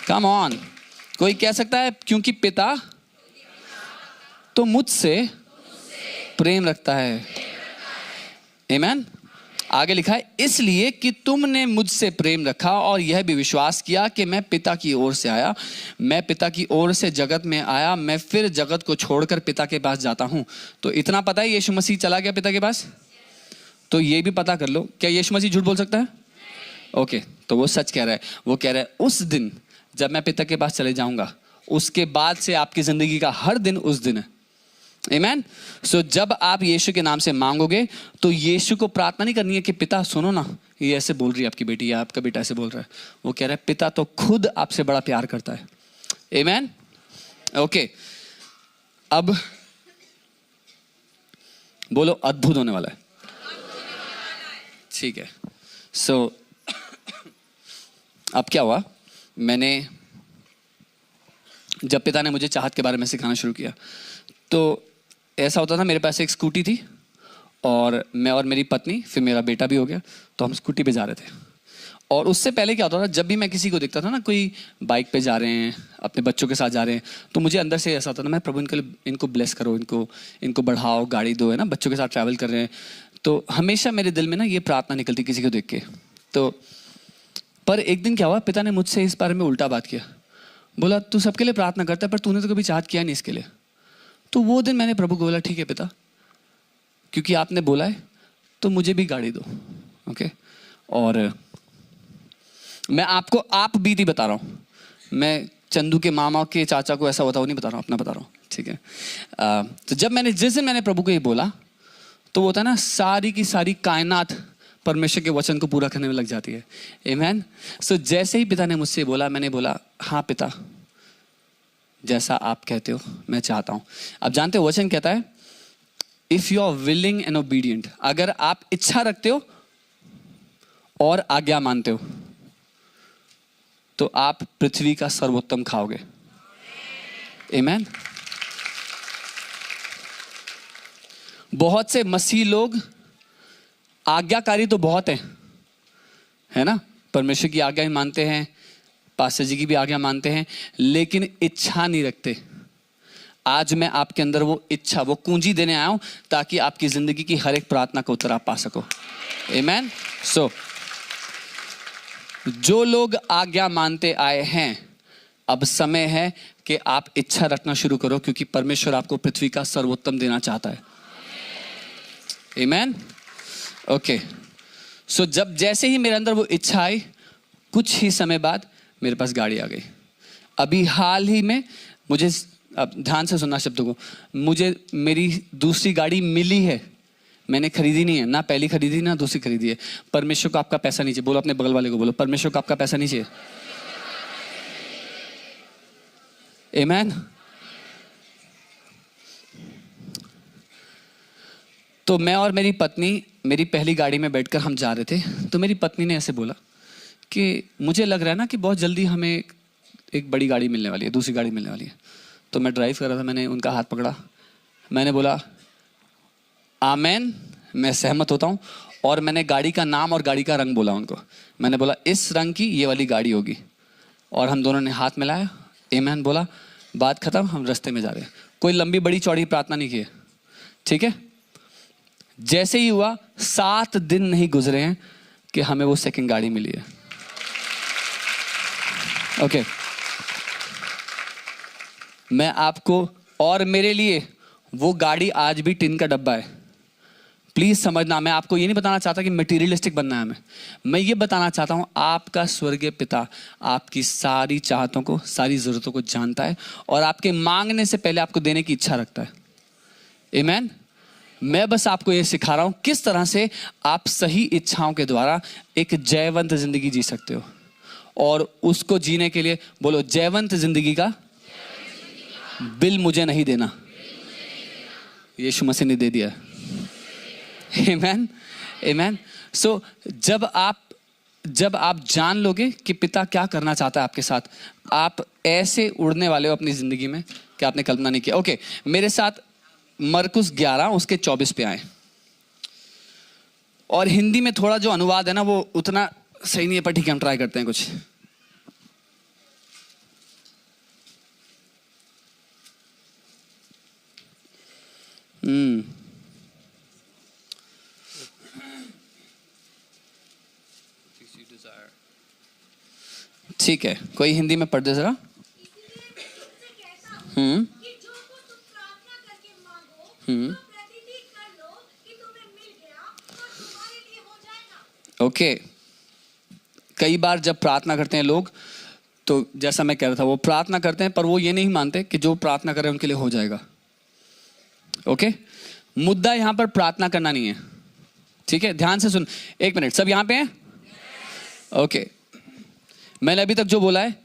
come on. कोई कह सकता है क्योंकि पिता तो मुझसे प्रेम रखता है। आमीन। आगे लिखा है इसलिए कि तुमने मुझसे प्रेम रखा और यह भी विश्वास किया कि मैं पिता की ओर से आया। मैं पिता की ओर से जगत में आया, मैं फिर जगत को छोड़कर पिता के पास जाता हूं। तो इतना पता है यीशु मसीह चला गया पिता के पास, तो ये भी पता कर लो, क्या यीशु मसीह झूठ बोल सकता है? ओके, तो वो सच कह रहा है। वो कह रहा है उस दिन जब मैं पिता के पास चले जाऊंगा, उसके बाद से आपकी जिंदगी का हर दिन उस दिन है। आमीन। सो जब आप यीशु के नाम से मांगोगे तो यीशु को प्रार्थना नहीं करनी है कि पिता सुनो ना, ये ऐसे बोल रही है आपकी बेटी या आपका बेटा ऐसे बोल रहा है। वो कह रहा है पिता तो खुद आपसे बड़ा प्यार करता है। आमीन। ओके, अब बोलो अद्भुत होने वाला है। ठीक है। सो अब क्या हुआ, मैंने जब पिता ने मुझे चाहत के बारे में सिखाना शुरू किया तो ऐसा होता था, मेरे पास एक स्कूटी थी और मैं और मेरी पत्नी, फिर मेरा बेटा भी हो गया, तो हम स्कूटी पे जा रहे थे। और उससे पहले क्या होता था, जब भी मैं किसी को देखता था ना, कोई बाइक पे जा रहे हैं, अपने बच्चों के साथ जा रहे हैं, तो मुझे अंदर से ऐसा होता था, मैं प्रभु इनको ब्लेस करो, इनको बढ़ाओ, गाड़ी दो, है ना, बच्चों के साथ ट्रैवल कर रहे हैं। तो हमेशा मेरे दिल में ना ये प्रार्थना निकलती किसी को देख के। तो पर एक दिन क्या हुआ, पिता ने मुझसे इस बारे में उल्टा बात किया। बोला, तू सबके लिए प्रार्थना करता है पर तूने तो कभी चाहत किया नहीं इसके लिए। तो वो दिन मैंने प्रभु को बोला, ठीक है पिता, क्योंकि आपने बोला है तो मुझे भी गाड़ी दो। ओके। और मैं आपको आप बीती बता रहा हूँ, मैं चंदू के मामा के चाचा को ऐसा होता वो नहीं बता रहा हूँ, अपना बता रहा हूँ, ठीक है। तो जब जिस दिन मैंने प्रभु को ये बोला, तो वो होता है ना, सारी की सारी कायनात परमेश्वर के वचन को पूरा करने में लग जाती है। आमीन। सो जैसे ही पिता ने मुझसे बोला, मैंने बोला, हाँ पिता, जैसा आप कहते हो मैं चाहता हूँ। अब जानते हो वचन कहता है, if you are willing and obedient, अगर आप इच्छा रखते हो और आज्ञा मानते हो तो आप पृथ्वी का सर्वोत्तम खाओगे। आमीन। बहुत से मसीह लोग आज्ञाकारी तो बहुत हैं, है ना, परमेश्वर की आज्ञा मानते हैं, पास्टर जी की भी आज्ञा मानते हैं, लेकिन इच्छा नहीं रखते। आज मैं आपके अंदर वो इच्छा, वो कुंजी देने आया हूं ताकि आपकी जिंदगी की हर एक प्रार्थना का उत्तर आप पा सको। आमीन। सो जो लोग आज्ञा मानते आए हैं, अब समय है कि आप इच्छा रखना शुरू करो, क्योंकि परमेश्वर आपको पृथ्वी का सर्वोत्तम देना चाहता है। आमीन। ओके। सो जब जैसे ही मेरे अंदर वो इच्छा आई, कुछ ही समय बाद मेरे पास गाड़ी आ गई। अभी हाल ही में मुझे, अब ध्यान से सुनना शब्दों को, मुझे मेरी दूसरी गाड़ी मिली है। मैंने खरीदी नहीं है, ना पहली खरीदी ना दूसरी खरीदी है। परमेश्वर को आपका पैसा नहीं चाहिए। बोलो अपने बगल वाले को, बोलो परमेश्वर को आपका पैसा नहीं चाहिए। आमीन। तो मैं और मेरी पत्नी मेरी पहली गाड़ी में बैठकर हम जा रहे थे, तो मेरी पत्नी ने ऐसे बोला कि मुझे लग रहा है ना कि बहुत जल्दी हमें एक बड़ी गाड़ी मिलने वाली है, दूसरी गाड़ी मिलने वाली है। तो मैं ड्राइव कर रहा था, मैंने उनका हाथ पकड़ा, मैंने बोला आमेन, मैं सहमत होता हूँ। और मैंने गाड़ी का नाम और गाड़ी का रंग बोला उनको। मैंने बोला इस रंग की ये वाली गाड़ी होगी, और हम दोनों ने हाथ मिलाया, आमेन बोला, बात खत्म, हम रास्ते में जा रहे हैं। कोई लंबी बड़ी चौड़ी प्रार्थना नहीं की है, ठीक है। जैसे ही हुआ, 7 दिन नहीं गुजरे हैं कि हमें वो सेकंड गाड़ी मिली है। ओके। मैं आपको, और मेरे लिए वो गाड़ी आज भी टिन का डब्बा है। प्लीज समझना, मैं आपको ये नहीं बताना चाहता कि मटेरियलिस्टिक बनना है हमें। मैं ये बताना चाहता हूं, आपका स्वर्गीय पिता आपकी सारी चाहतों को, सारी जरूरतों को जानता है, और आपके मांगने से पहले आपको देने की इच्छा रखता है। आमीन। मैं बस आपको ये सिखा रहा हूं किस तरह से आप सही इच्छाओं के द्वारा एक जयवंत जिंदगी जी सकते हो। और उसको जीने के लिए बोलो, जयवंत जिंदगी का बिल मुझे नहीं देना, यीशु मसीह ने दे दिया। आमेन। आमेन। सो जब आप जान लोगे कि पिता क्या करना चाहता है आपके साथ, आप ऐसे उड़ने वाले हो अपनी जिंदगी में कि आपने कल्पना नहीं किया। ओके, मेरे साथ मरकुस 11 उसके 24 पे आए। और हिंदी में थोड़ा जो अनुवाद है ना वो उतना सही नहीं है, पर ठीक है, हम ट्राई करते हैं कुछ। ठीक है, कोई हिंदी में पढ़ दे जरा। ओके। कई बार जब प्रार्थना करते हैं लोग, तो जैसा मैं कह रहा था, वो प्रार्थना करते हैं पर वो ये नहीं मानते कि जो प्रार्थना कर रहे हैं उनके लिए हो जाएगा। ओके। मुद्दा यहां पर प्रार्थना करना नहीं है, ठीक है। ध्यान से सुन, 1 मिनट, सब यहां पे हैं? ओके। मैंने अभी तक जो बोला है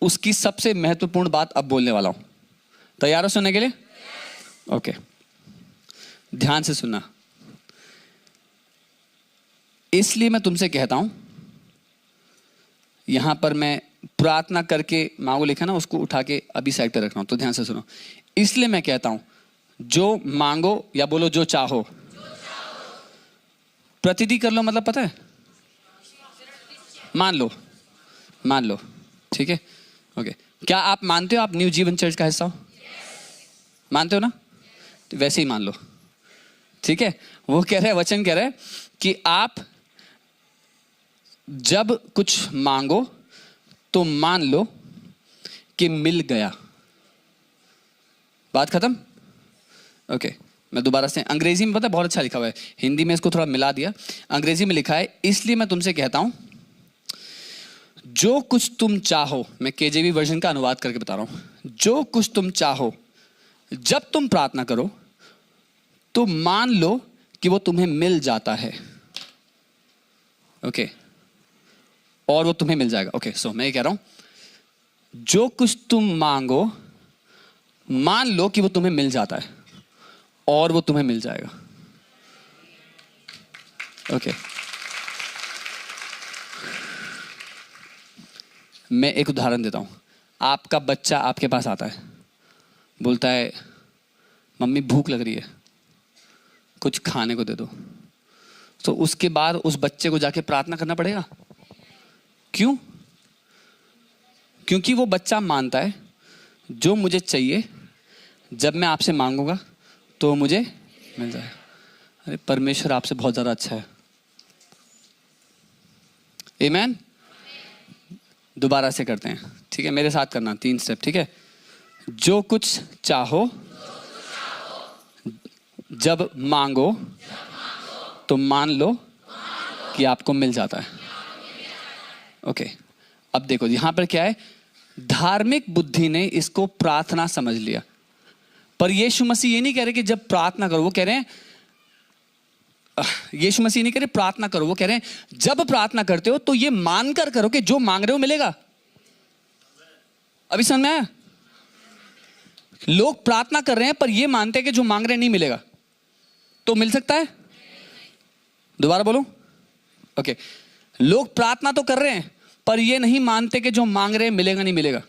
उसकी सबसे महत्वपूर्ण बात अब बोलने वाला हूं। तैयार हो सुनने के लिए? ओके, ध्यान से सुनना। इसलिए मैं तुमसे कहता हूं, यहां पर मैं प्रार्थना करके मांगो लिखा ना, उसको उठा के अभी साइड पे रख रहा हूं, तो ध्यान से सुनो। इसलिए मैं कहता हूं, जो मांगो, या बोलो जो चाहो, प्रतिदिन कर लो। मतलब पता है, मान लो, ठीक है, ओके। क्या आप मानते हो आप न्यू जीवन चर्च का हिस्सा हो? मानते हो ना? तो वैसे ही मान लो, ठीक है। वो कह रहे हैं, वचन कह रहे हैं कि आप जब कुछ मांगो तो मान लो कि मिल गया। बात खत्म, ओके। मैं दोबारा से, अंग्रेजी में पता है बहुत अच्छा लिखा हुआ है, हिंदी में इसको थोड़ा मिला दिया। अंग्रेजी में लिखा है, इसलिए मैं तुमसे कहता हूं, जो कुछ तुम चाहो, मैं केजेवी वर्जन का अनुवाद करके बता रहा हूं, जो कुछ तुम चाहो जब तुम प्रार्थना करो तो मान लो कि वो तुम्हें मिल जाता है, ओके। और वो तुम्हें मिल जाएगा, ओके। सो मैं ये कह रहा हूं, जो कुछ तुम मांगो मान लो कि वो तुम्हें मिल जाता है और वो तुम्हें मिल जाएगा, ओके। मैं एक उदाहरण देता हूं। आपका बच्चा आपके पास आता है, बोलता है मम्मी भूख लग रही है, कुछ खाने को दे दो। तो उसके बाद उस बच्चे को जाके प्रार्थना करना पड़ेगा। क्यों? क्योंकि वो बच्चा मानता है जो मुझे चाहिए जब मैं आपसे मांगूंगा तो मुझे मिल जाएगा। अरे परमेश्वर आपसे बहुत ज्यादा अच्छा है। आमीन। दोबारा से करते हैं, ठीक है, मेरे साथ करना, 3 स्टेप, ठीक है। जो कुछ चाहो जब मांगो तो मान लो कि आपको मिल जाता है, ओके। अब देखो यहां पर क्या है, धार्मिक बुद्धि ने इसको प्रार्थना समझ लिया, पर यीशु मसीह ये नहीं कह रहे कि जब प्रार्थना करो, वो कह रहे हैं, यीशु मसीह नहीं कह रहे प्रार्थना करो, वो कह रहे हैं जब प्रार्थना करते हो तो ये मानकर करो कि जो मांग रहे हो मिलेगा। अभी समझ में आया? लोग प्रार्थना कर रहे हैं पर ये मानते हैं कि जो मांग रहे हैं नहीं मिलेगा, तो मिल सकता है? दोबारा बोलो, ओके। लोग प्रार्थना तो कर रहे हैं पर ये नहीं मानते कि जो मांग रहे हैं मिलेगा नहीं मिलेगा।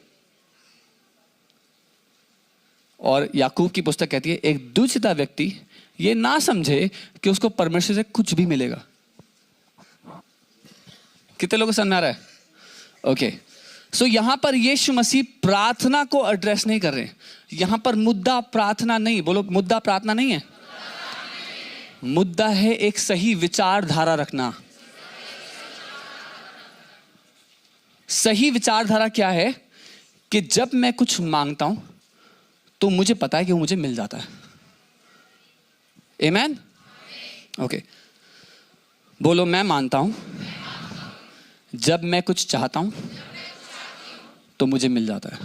और याकूब की पुस्तक कहती है, एक दुष्टा व्यक्ति ये ना समझे कि उसको परमेश्वर से कुछ भी मिलेगा। कितने लोगों को समझ आ रहा है? ओके। सो यहां पर यीशु मसीह प्रार्थना को एड्रेस नहीं कर रहे। यहां पर मुद्दा प्रार्थना नहीं, बोलो मुद्दा प्रार्थना नहीं है, मुद्दा है एक सही विचारधारा रखना। सही विचारधारा क्या है कि जब मैं कुछ मांगता हूं तो मुझे पता है कि वो मुझे मिल जाता है। आमीन, ओके। बोलो मैं मानता हूं जब मैं कुछ चाहता हूं तो मुझे मिल जाता है।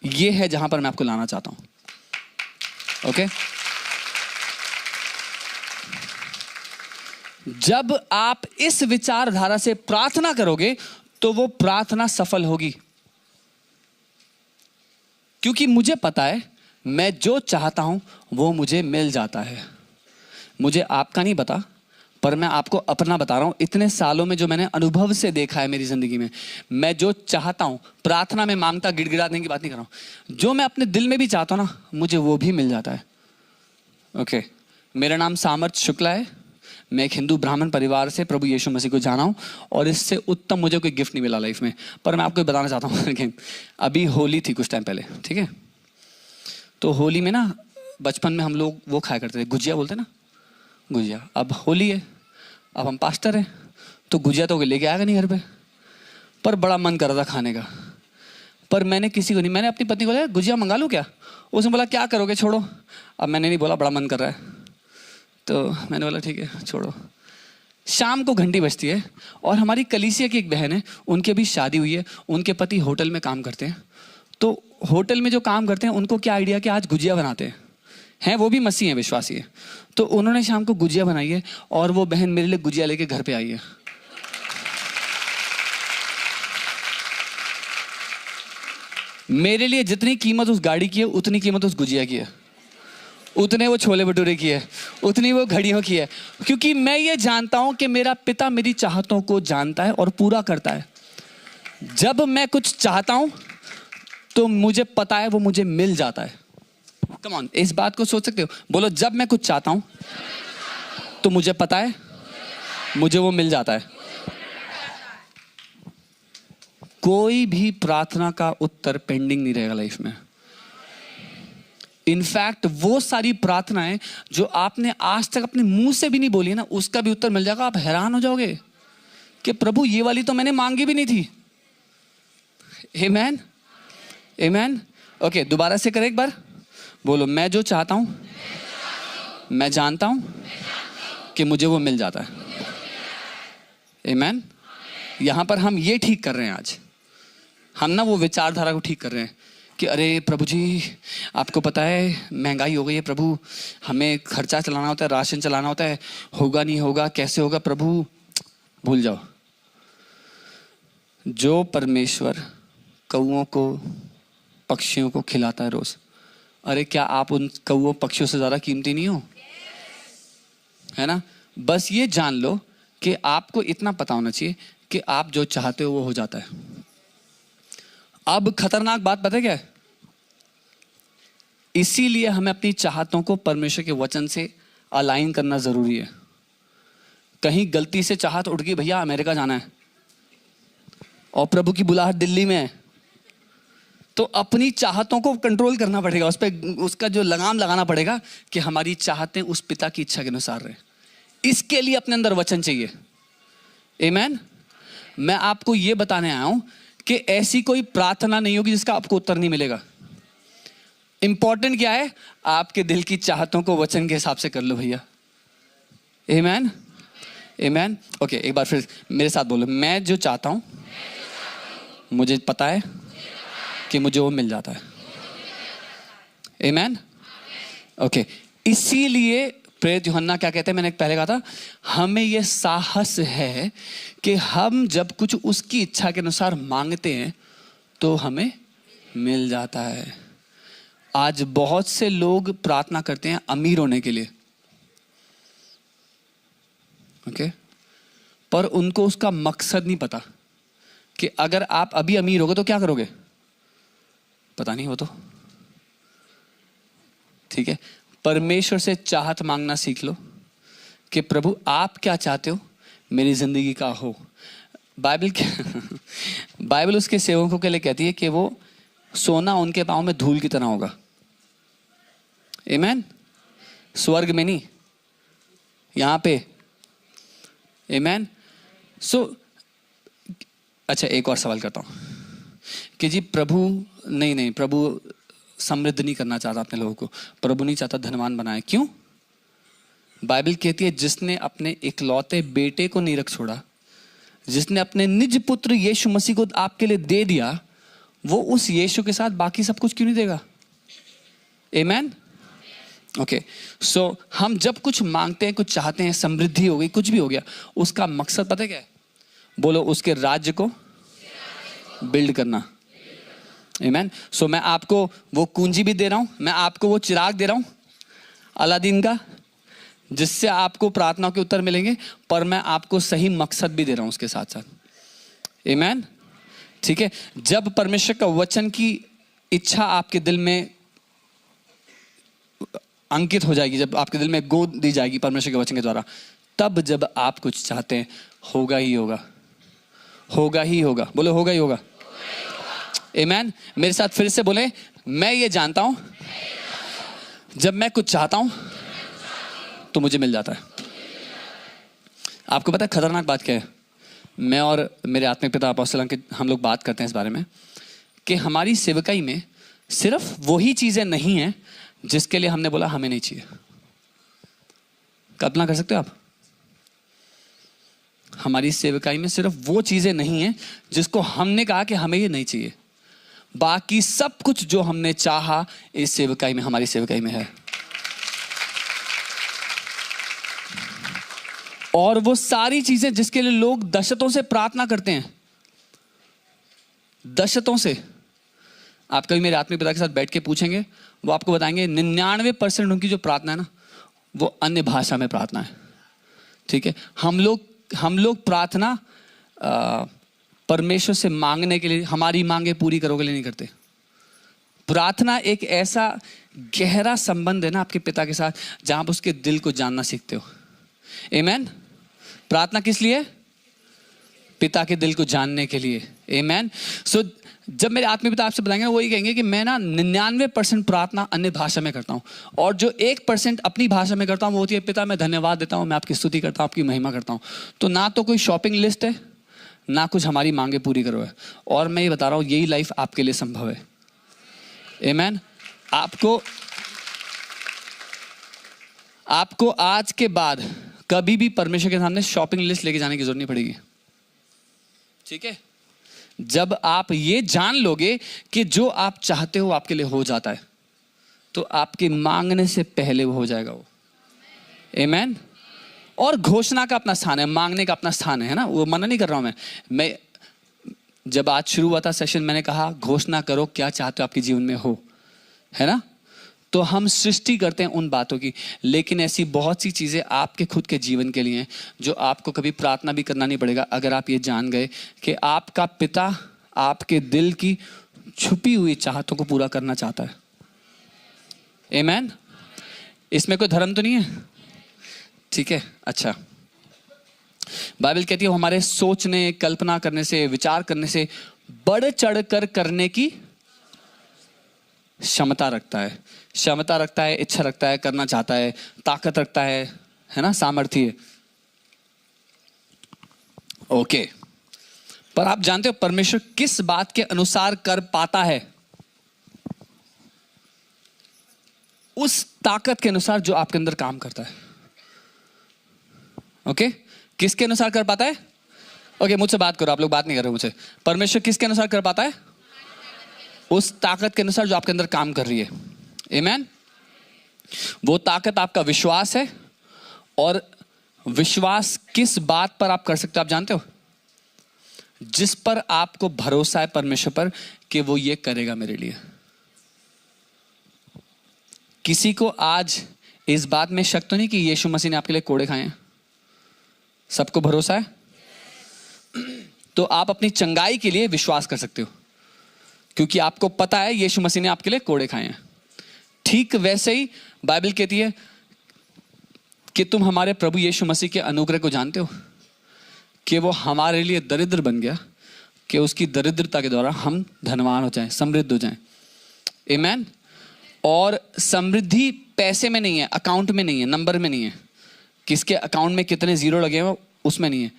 ये है जहां पर मैं आपको लाना चाहता हूं, ओके। जब आप इस विचारधारा से प्रार्थना करोगे तो वो प्रार्थना सफल होगी, क्योंकि मुझे पता है मैं जो चाहता हूं वो मुझे मिल जाता है। मुझे आपका नहीं पता, पर मैं आपको अपना बता रहा हूं। इतने सालों में जो मैंने अनुभव से देखा है मेरी जिंदगी में, मैं जो चाहता हूं, प्रार्थना में मांगता गिड़गिड़ाने की बात नहीं कर रहा हूं, जो मैं अपने दिल में भी चाहता हूं ना, मुझे वो भी मिल जाता है, ओके। मेरा नाम सामर्थ शुक्ला है। मैं एक हिंदू ब्राह्मण परिवार से प्रभु यीशु मसीह को जाना हूं, और इससे उत्तम मुझे कोई गिफ्ट नहीं मिला लाइफ में। पर मैं आपको बताना चाहता हूं, अभी होली थी कुछ टाइम पहले, ठीक है। तो होली में ना, बचपन में हम लोग वो खाया करते थे, गुजिया बोलते ना, गुजिया। अब होली है, अब हम पास्टर हैं, तो गुजिया तो लेके आएगा नहीं घर पे, पर बड़ा मन कर रहा था खाने का। पर मैंने किसी को नहीं, मैंने अपनी पत्नी को बोला गुजिया मंगा लूँ क्या? उसने बोला क्या करोगे, छोड़ो। अब मैंने नहीं बोला, बड़ा मन कर रहा है, तो मैंने बोला ठीक है छोड़ो। शाम को घंटी बजती है, और हमारी कलीसिया की एक बहन है, उनकी अभी शादी हुई है, उनके पति होटल में काम करते हैं। तो होटल में जो काम करते हैं उनको क्या आइडिया कि आज गुजिया बनाते हैं, वो भी मसीह हैं, विश्वासी है। तो उन्होंने शाम को गुजिया बनाई है, और वो बहन मेरे लिए गुजिया लेके घर पे आई है। मेरे लिए जितनी कीमत उस गाड़ी की है उतनी कीमत उस गुजिया की है। उतने वो छोले भटूरे की है, उतनी वो घड़ियों की है, क्योंकि मैं ये जानता हूं कि मेरा पिता मेरी चाहतों को जानता है और पूरा करता है। जब मैं कुछ चाहता हूं तो मुझे पता है वो मुझे मिल जाता है। कम ऑन, इस बात को सोच सकते हो? बोलो, जब मैं कुछ चाहता हूं तो मुझे पता है मुझे वो मिल जाता है। कोई भी प्रार्थना का उत्तर पेंडिंग नहीं रहेगा लाइफ में। इनफैक्ट वो सारी प्रार्थनाएं जो आपने आज तक अपने मुंह से भी नहीं बोली ना, उसका भी उत्तर मिल जाएगा। आप हैरान हो जाओगे कि प्रभु ये वाली तो मैंने मांगी भी नहीं थी। आमेन, आमेन। ओके, दोबारा से करें एक बार। बोलो, मैं जो चाहता हूं मैं जानता हूं कि मुझे वो मिल जाता है। आमेन। यहां पर हम ये ठीक कर रहे हैं आज, हम ना वो विचारधारा को ठीक कर रहे हैं कि अरे प्रभु जी, आपको पता है महंगाई हो गई है प्रभु, हमें खर्चा चलाना होता है, राशन चलाना होता है, होगा नहीं होगा, कैसे होगा प्रभु। भूल जाओ। जो परमेश्वर कौओं को, पक्षियों को खिलाता है रोज, अरे क्या आप उन कौओं पक्षियों से ज्यादा कीमती नहीं हो? है ना? बस ये जान लो कि आपको इतना पता होना चाहिए कि आप जो चाहते हो वो हो जाता है। अब खतरनाक बात पता है क्या है? इसीलिए हमें अपनी चाहतों को परमेश्वर के वचन से अलाइन करना जरूरी है। कहीं गलती से चाहत उठ गई, भैया अमेरिका जाना है और प्रभु की बुलाहट दिल्ली में है, तो अपनी चाहतों को कंट्रोल करना पड़ेगा, उस पर उसका जो लगाम लगाना पड़ेगा कि हमारी चाहतें उस पिता की इच्छा के अनुसार रहे। इसके लिए अपने अंदर वचन चाहिए। आमेन। मैं आपको यह बताने आया हूं कि ऐसी कोई प्रार्थना नहीं होगी जिसका आपको उत्तर नहीं मिलेगा। इंपॉर्टेंट क्या है? आपके दिल की चाहतों को वचन के हिसाब से कर लो भैया। आमेन, आमेन। ओके, एक बार फिर मेरे साथ बोलो, मैं जो चाहता हूं मुझे पता है कि मुझे वो मिल जाता है। आमेन। ओके, इसीलिए प्रेरित यूहन्ना क्या कहते हैं? मैंने पहले कहा था, हमें यह साहस है कि हम जब कुछ उसकी इच्छा के अनुसार मांगते हैं तो हमें मिल जाता है। आज बहुत से लोग प्रार्थना करते हैं अमीर होने के लिए, ओके, पर उनको उसका मकसद नहीं पता कि अगर आप अभी अमीर होगे तो क्या करोगे, पता नहीं। हो तो ठीक है, परमेश्वर से चाहत मांगना सीख लो कि प्रभु आप क्या चाहते हो मेरी जिंदगी का हो। बाइबल उसके सेवकों के लिए कहती है कि वो सोना उनके पांव में धूल की तरह होगा। आमेन। स्वर्ग में नहीं, यहां पे। आमेन। अच्छा, एक और सवाल करता हूं कि जी प्रभु नहीं, प्रभु समृद्ध नहीं करना चाहता अपने लोगों को, प्रभु नहीं चाहता धनवान बनाए, क्यों? बाइबल कहती है जिसने अपने इकलौते बेटे को नहीं रख छोड़ा, जिसने अपने निज पुत्र यीशु मसीह को आपके लिए दे दिया, वो उस यीशु के साथ बाकी सब कुछ क्यों नहीं देगा? आमेन। ओके, सो हम जब कुछ मांगते हैं, कुछ चाहते हैं, समृद्धि हो गई, कुछ भी हो गया, उसका मकसद पता है क्या है? बोलो, उसके राज्य को बिल्ड करना। आमेन। सो मैं आपको वो कुंजी भी दे रहा हूं, मैं आपको वो चिराग दे रहा हूं अलादीन का, जिससे आपको प्रार्थना के उत्तर मिलेंगे, पर मैं आपको सही मकसद भी दे रहा हूं उसके साथ साथ। आमेन। ठीक है, जब परमेश्वर का वचन की इच्छा आपके दिल में अंकित हो जाएगी, जब आपके दिल में गोद दी जाएगी परमेश्वर के वचन के द्वारा, तब जब आप कुछ चाहते हैं होगा ही होगा, होगा ही होगा। बोलो, होगा ही होगा। आमेन। मेरे साथ फिर से बोले, मैं ये जानता हूं जब मैं कुछ चाहता हूं तो मुझे मिल जाता है। आपको पता है खतरनाक बात क्या है? मैं और मेरे आत्मिक पिता अपोस्तल के हम लोग बात करते हैं इस बारे में कि हमारी सेवकाई में सिर्फ वही चीजें नहीं हैं जिसके लिए हमने बोला हमें नहीं चाहिए। कल्पना कर सकते हो आप? हमारी सेवकाई में सिर्फ वो चीजें नहीं हैं जिसको हमने कहा कि हमें ये नहीं चाहिए, बाकी सब कुछ जो हमने चाहा इस सेवकाई में, हमारी सेवकाई में है। और वो सारी चीजें जिसके लिए लोग दशकों से प्रार्थना करते हैं, दशकों से, आप कभी मेरे आत्मिक पिता के साथ बैठ के पूछेंगे, वो आपको बताएंगे 99% उनकी जो प्रार्थना है ना, वो अन्य भाषा में प्रार्थना है। ठीक है, हम लोग प्रार्थना परमेश्वर से मांगने के लिए, हमारी मांगे पूरी करो के लिए नहीं करते। प्रार्थना एक ऐसा गहरा संबंध है ना आपके पिता के साथ, जहां आप उसके दिल को जानना सीखते हो। आमीन। प्रार्थना किस लिए? पिता के दिल को जानने के लिए। आमीन। सो जब मेरे आत्मिक पिता आपसे बताएंगे ना, वो ये कहेंगे कि मैं ना 99% प्रार्थना अन्य भाषा में करता हूँ, और जो 1% अपनी भाषा में करता हूँ वो होती है, पिता मैं धन्यवाद देता हूँ, मैं आपकी स्तुति करता हूँ, आपकी महिमा करता हूँ। तो ना तो कोई शॉपिंग लिस्ट है, ना कुछ हमारी मांगे पूरी करो है। और मैं ये बता रहा हूँ, यही लाइफ आपके लिए संभव है। आमीन। आपको आज के बाद कभी भी परमेश्वर के सामने शॉपिंग लिस्ट लेके जाने की जरूरत नहीं पड़ेगी। ठीक है, जब आप ये जान लोगे कि जो आप चाहते हो आपके लिए हो जाता है, तो आपके मांगने से पहले वो हो जाएगा वो। आमीन। और घोषणा का अपना स्थान है, मांगने का अपना स्थान है ना, वो मना नहीं कर रहा हूं मैं जब आज शुरू हुआ था सेशन, मैंने कहा घोषणा करो क्या चाहते हो आपके जीवन में हो, है ना। तो हम सृष्टि करते हैं उन बातों की, लेकिन ऐसी बहुत सी चीज़ें आपके खुद के जीवन के लिए हैं जो आपको कभी प्रार्थना भी करना नहीं पड़ेगा, अगर आप ये जान गए कि आपका पिता आपके दिल की छुपी हुई चाहतों को पूरा करना चाहता है। आमीन। इसमें कोई धर्म तो नहीं है। ठीक है, अच्छा। बाइबल कहती है हमारे सोचने, कल्पना करने से, विचार करने से बढ़ चढ़ कर करने की क्षमता रखता है, इच्छा रखता है, करना चाहता है, ताकत रखता है ना, सामर्थ्य। ओके, पर आप जानते हो परमेश्वर किस बात के अनुसार कर पाता है? उस ताकत के अनुसार जो आपके अंदर काम करता है। ओके, किसके अनुसार कर पाता है? ओके, मुझसे बात करो, आप लोग बात नहीं कर रहे मुझसे। परमेश्वर किसके अनुसार कर पाता है? उस ताकत के अनुसार जो आपके अंदर काम कर रही है। आमीन। वो ताकत आपका विश्वास है, और विश्वास किस बात पर आप कर सकते हो आप जानते हो? जिस पर आपको भरोसा है परमेश्वर पर कि वो ये करेगा मेरे लिए। किसी को आज इस बात में शक तो नहीं कि यीशु मसीह ने आपके लिए कोड़े खाए हैं? सबको भरोसा है? तो आप अपनी चंगाई के लिए विश्वास कर सकते हो, क्योंकि आपको पता है यीशु मसीह ने आपके लिए कोड़े खाए हैं। ठीक वैसे ही बाइबल कहती है कि तुम हमारे प्रभु यीशु मसीह के अनुग्रह को जानते हो, कि वो हमारे लिए दरिद्र बन गया, कि उसकी दरिद्रता के द्वारा हम धनवान हो जाएं, समृद्ध हो जाएं। आमीन। और समृद्धि पैसे में नहीं है, अकाउंट में नहीं है, नंबर में नहीं है, किसके अकाउंट में कितने जीरो लगे हैं उसमें नहीं है।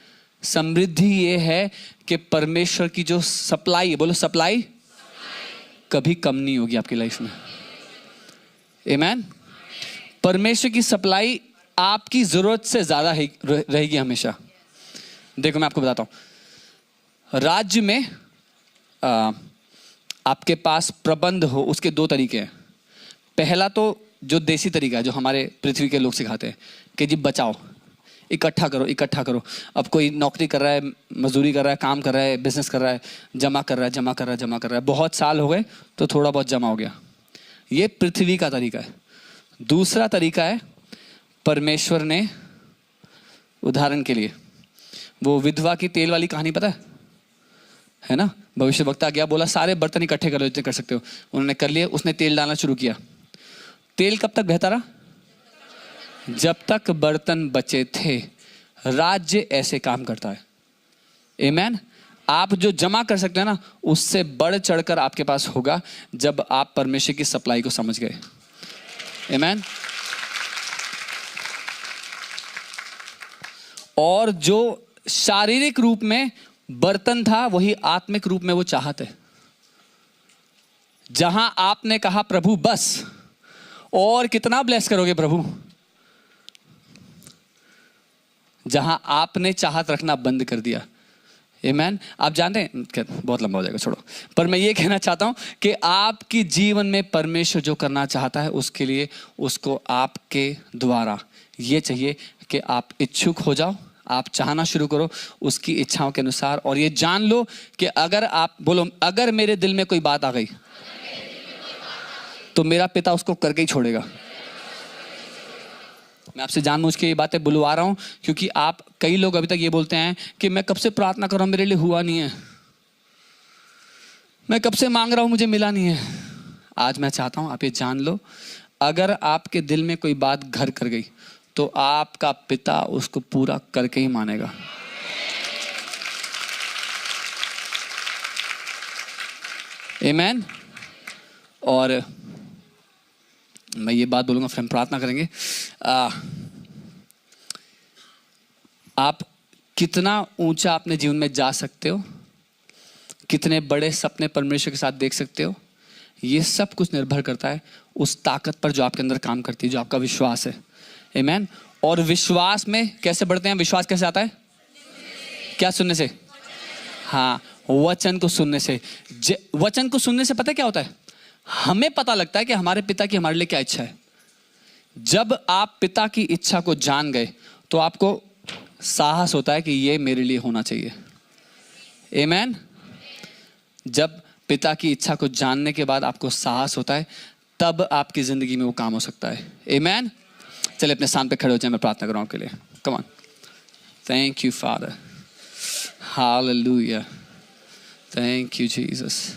समृद्धि ये है कि परमेश्वर की जो सप्लाई है, बोलो सप्लाई, कभी कम नहीं होगी आपकी लाइफ में। आमीन। परमेश्वर की सप्लाई आपकी जरूरत से ज्यादा रहेगी हमेशा। देखो मैं आपको बताता हूं, राज्य में आपके पास प्रबंध हो, उसके दो तरीके हैं। पहला तो जो देसी तरीका है, जो हमारे पृथ्वी के लोग सिखाते हैं कि जी बचाओ, इकट्ठा करो इकट्ठा करो। अब कोई नौकरी कर रहा है, मजदूरी कर रहा है, काम कर रहा है, बिजनेस कर रहा है, जमा कर रहा है, बहुत साल हो गए तो थोड़ा बहुत जमा हो गया। ये पृथ्वी का तरीका है। दूसरा तरीका है, परमेश्वर ने, उदाहरण के लिए वो विधवा की तेल वाली कहानी पता है ना? भविष्य वक्ता गया, बोला सारे बर्तन इकट्ठे कर लो जितने कर सकते हो। उन्होंने कर लिए, उसने तेल डालना शुरू किया। तेल कब तक बहता रहा? जब तक बर्तन बचे थे। राज्य ऐसे काम करता है। आमीन। आप जो जमा कर सकते हैं ना, उससे बढ़ चढ़कर आपके पास होगा जब आप परमेश्वर की सप्लाई को समझ गए। आमीन। और जो शारीरिक रूप में बर्तन था, वही आत्मिक रूप में वो चाहत है। जहां आपने कहा प्रभु बस, और कितना ब्लेस करोगे प्रभु, जहां आपने चाहत रखना बंद कर दिया। आमीन। आप जानते हैं, बहुत लंबा हो जाएगा, छोड़ो। पर मैं ये कहना चाहता हूं कि आपकी जीवन में परमेश्वर जो करना चाहता है, उसके लिए उसको आपके द्वारा ये चाहिए कि आप इच्छुक हो जाओ, आप चाहना शुरू करो उसकी इच्छाओं के अनुसार। और ये जान लो कि अगर आप बोलो, अगर मेरे दिल में कोई बात आ गई तो मेरा पिता उसको करके ही छोड़ेगा। मैं आपसे जानबूझ के ये बातें बुलवा रहा हूं क्योंकि आप कई लोग अभी तक ये बोलते हैं कि मैं कब से प्रार्थना कर रहा हूं, मेरे लिए हुआ नहीं है, मैं कब से मांग रहा हूं, मुझे मिला नहीं है। आज मैं चाहता हूं आप ये जान लो, अगर आपके दिल में कोई बात घर कर गई तो आपका पिता उसको पूरा करके ही मानेगा। आमीन। और मैं ये बात बोलूंगा, फिर हम प्रार्थना करेंगे। आप कितना ऊंचा अपने जीवन में जा सकते हो, कितने बड़े सपने परमेश्वर के साथ देख सकते हो, ये सब कुछ निर्भर करता है उस ताकत पर जो आपके अंदर काम करती है, जो आपका विश्वास है। आमीन। और विश्वास में कैसे बढ़ते हैं? विश्वास कैसे आता है? क्या सुनने से? हाँ, वचन को सुनने से। वचन को सुनने से पता है क्या होता है? हमें पता लगता है कि हमारे पिता की हमारे लिए क्या इच्छा है। जब आप पिता की इच्छा को जान गए तो आपको साहस होता है कि ये मेरे लिए होना चाहिए। आमीन। जब पिता की इच्छा को जानने के बाद आपको साहस होता है, तब आपकी जिंदगी में वो काम हो सकता है। आमीन। चलिए अपने स्थान पे खड़े हो जाए, मैं प्रार्थना कर रहा हूं आपके लिए। Come on. Thank you father, hallelujah, thank you Jesus.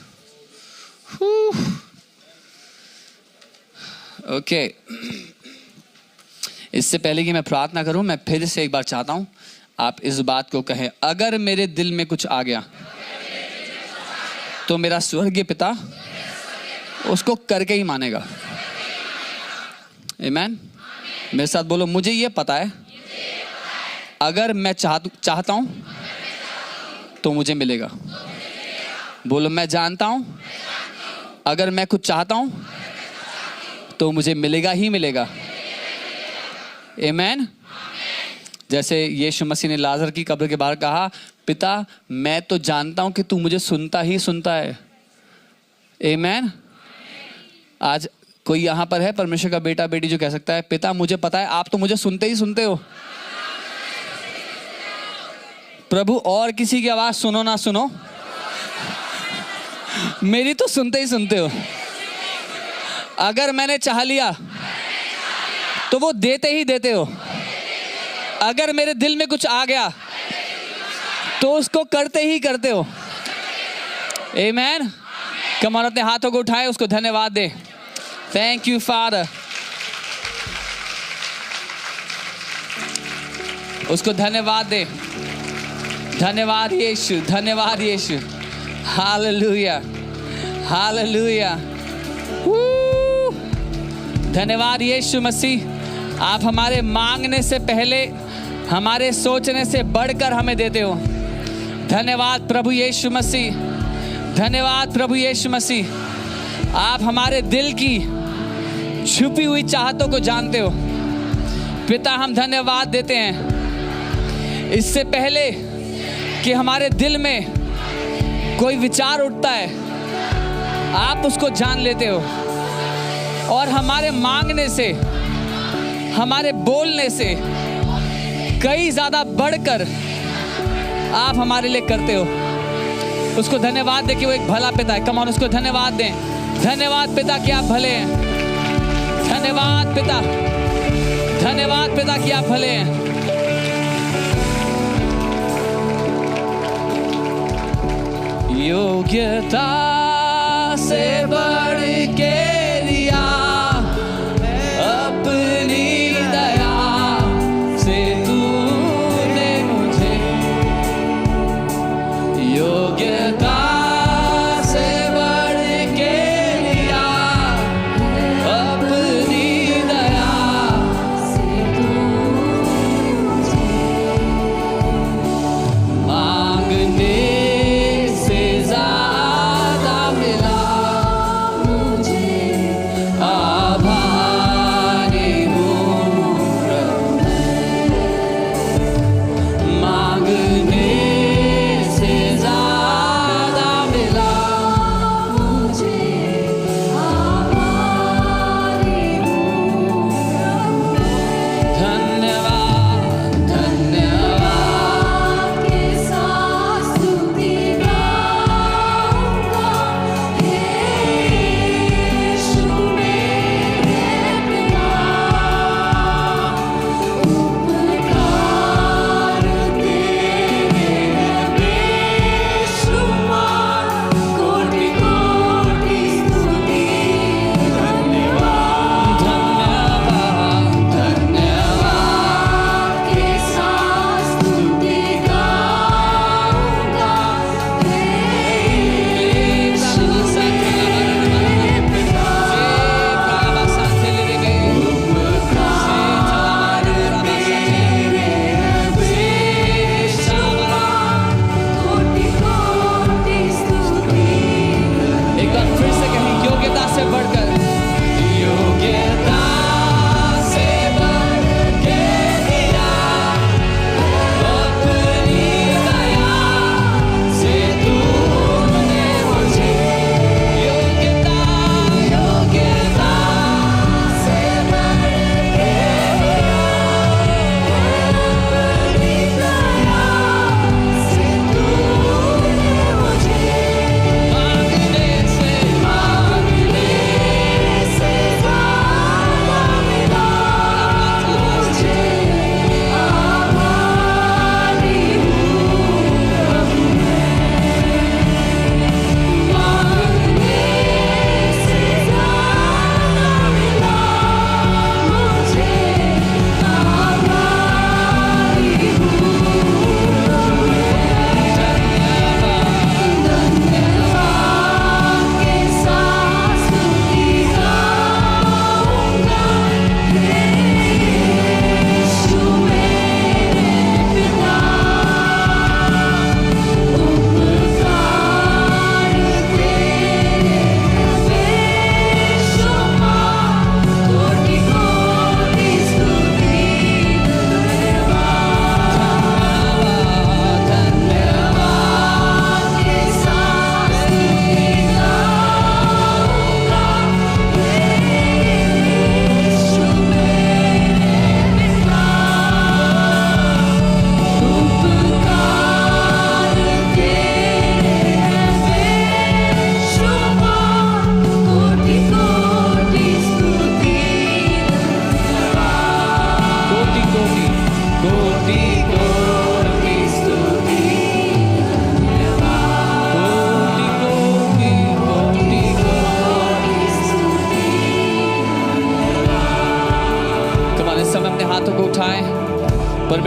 Okay, इससे पहले कि मैं प्रार्थना करूं, मैं फिर से एक बार चाहता हूं आप इस बात को कहें, अगर मेरे दिल में कुछ आ गया तो मेरा स्वर्गीय पिता उसको करके ही मानेगा। आमीन। मेरे साथ बोलो, मुझे ये पता है अगर मैं चाहता हूं तो मुझे मिलेगा। बोलो, मैं जानता हूं अगर मैं कुछ चाहता हूं तो मुझे मिलेगा ही मिलेगा। आमीन। जैसे यीशु मसीह ने लाजर की कब्र के बाहर कहा, पिता मैं तो जानता हूं कि तू मुझे सुनता ही सुनता है। आमीन। आज कोई यहां पर है परमेश्वर का बेटा बेटी जो कह सकता है, पिता मुझे पता है आप तो मुझे सुनते ही सुनते हो। प्रभु और किसी की आवाज सुनो ना सुनो, मेरी तो सुनते ही सुनते हो। अगर मैंने चाह लिया तो वो देते ही देते हो। अगर मेरे दिल में कुछ आ गया तो उसको करते ही करते हो। आमीन। कम ऑन, अपने हाथों को उठाए, उसको धन्यवाद दे। Thank you father. उसको धन्यवाद दे। धन्यवाद यीशु, धन्यवाद यीशु। Hallelujah, hallelujah. धन्यवाद यीशु मसीह, आप हमारे मांगने से पहले, हमारे सोचने से बढ़कर हमें देते हो। धन्यवाद प्रभु यीशु मसीह, धन्यवाद प्रभु यीशु मसीह। आप हमारे दिल की छुपी हुई चाहतों को जानते हो। पिता हम धन्यवाद देते हैं, इससे पहले कि हमारे दिल में कोई विचार उठता है आप उसको जान लेते हो, और हमारे मांगने से, हमारे बोलने से कई ज्यादा बढ़कर आप हमारे लिए करते हो। उसको धन्यवाद दे कि वो एक भला पिता है। कम ऑन, उसको धन्यवाद दें। धन्यवाद पिता कि आप भले हैं। धन्यवाद पिता, धन्यवाद पिता कि आप भले हैं। योग्यता से बढ़ के दिया, अपनी दया से तूने मुझे। योग्यता से बढ़ के दिया, अपनी दया से तूने मुझे। मांगने से ज्यादा मिला मुझे।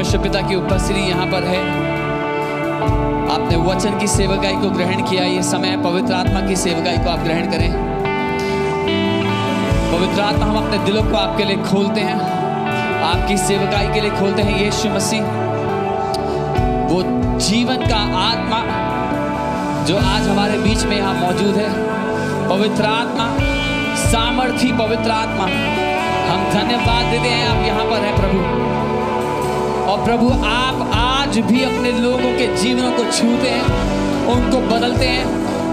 परमेश्वर पिता की उपस्थिति यहाँ पर है। आपने वचन की सेवकाई को ग्रहण किया। ये समय पवित्र आत्मा की सेवकाई को आप ग्रहण करें। पवित्र आत्मा, हम अपने दिलों को आपके लिए खोलते हैं, आपकी सेवकाई के लिए खोलते हैं। यीशु मसीह, वो जीवन का आत्मा जो आज हमारे बीच में यहाँ मौजूद है, पवित्र आत्मा, सामर्थी पवित्र आत्मा, हम धन्यवाद देते हैं आप यहाँ पर हैं प्रभु। और प्रभु, आप आज भी अपने लोगों के जीवनों को छूते हैं, उनको बदलते हैं,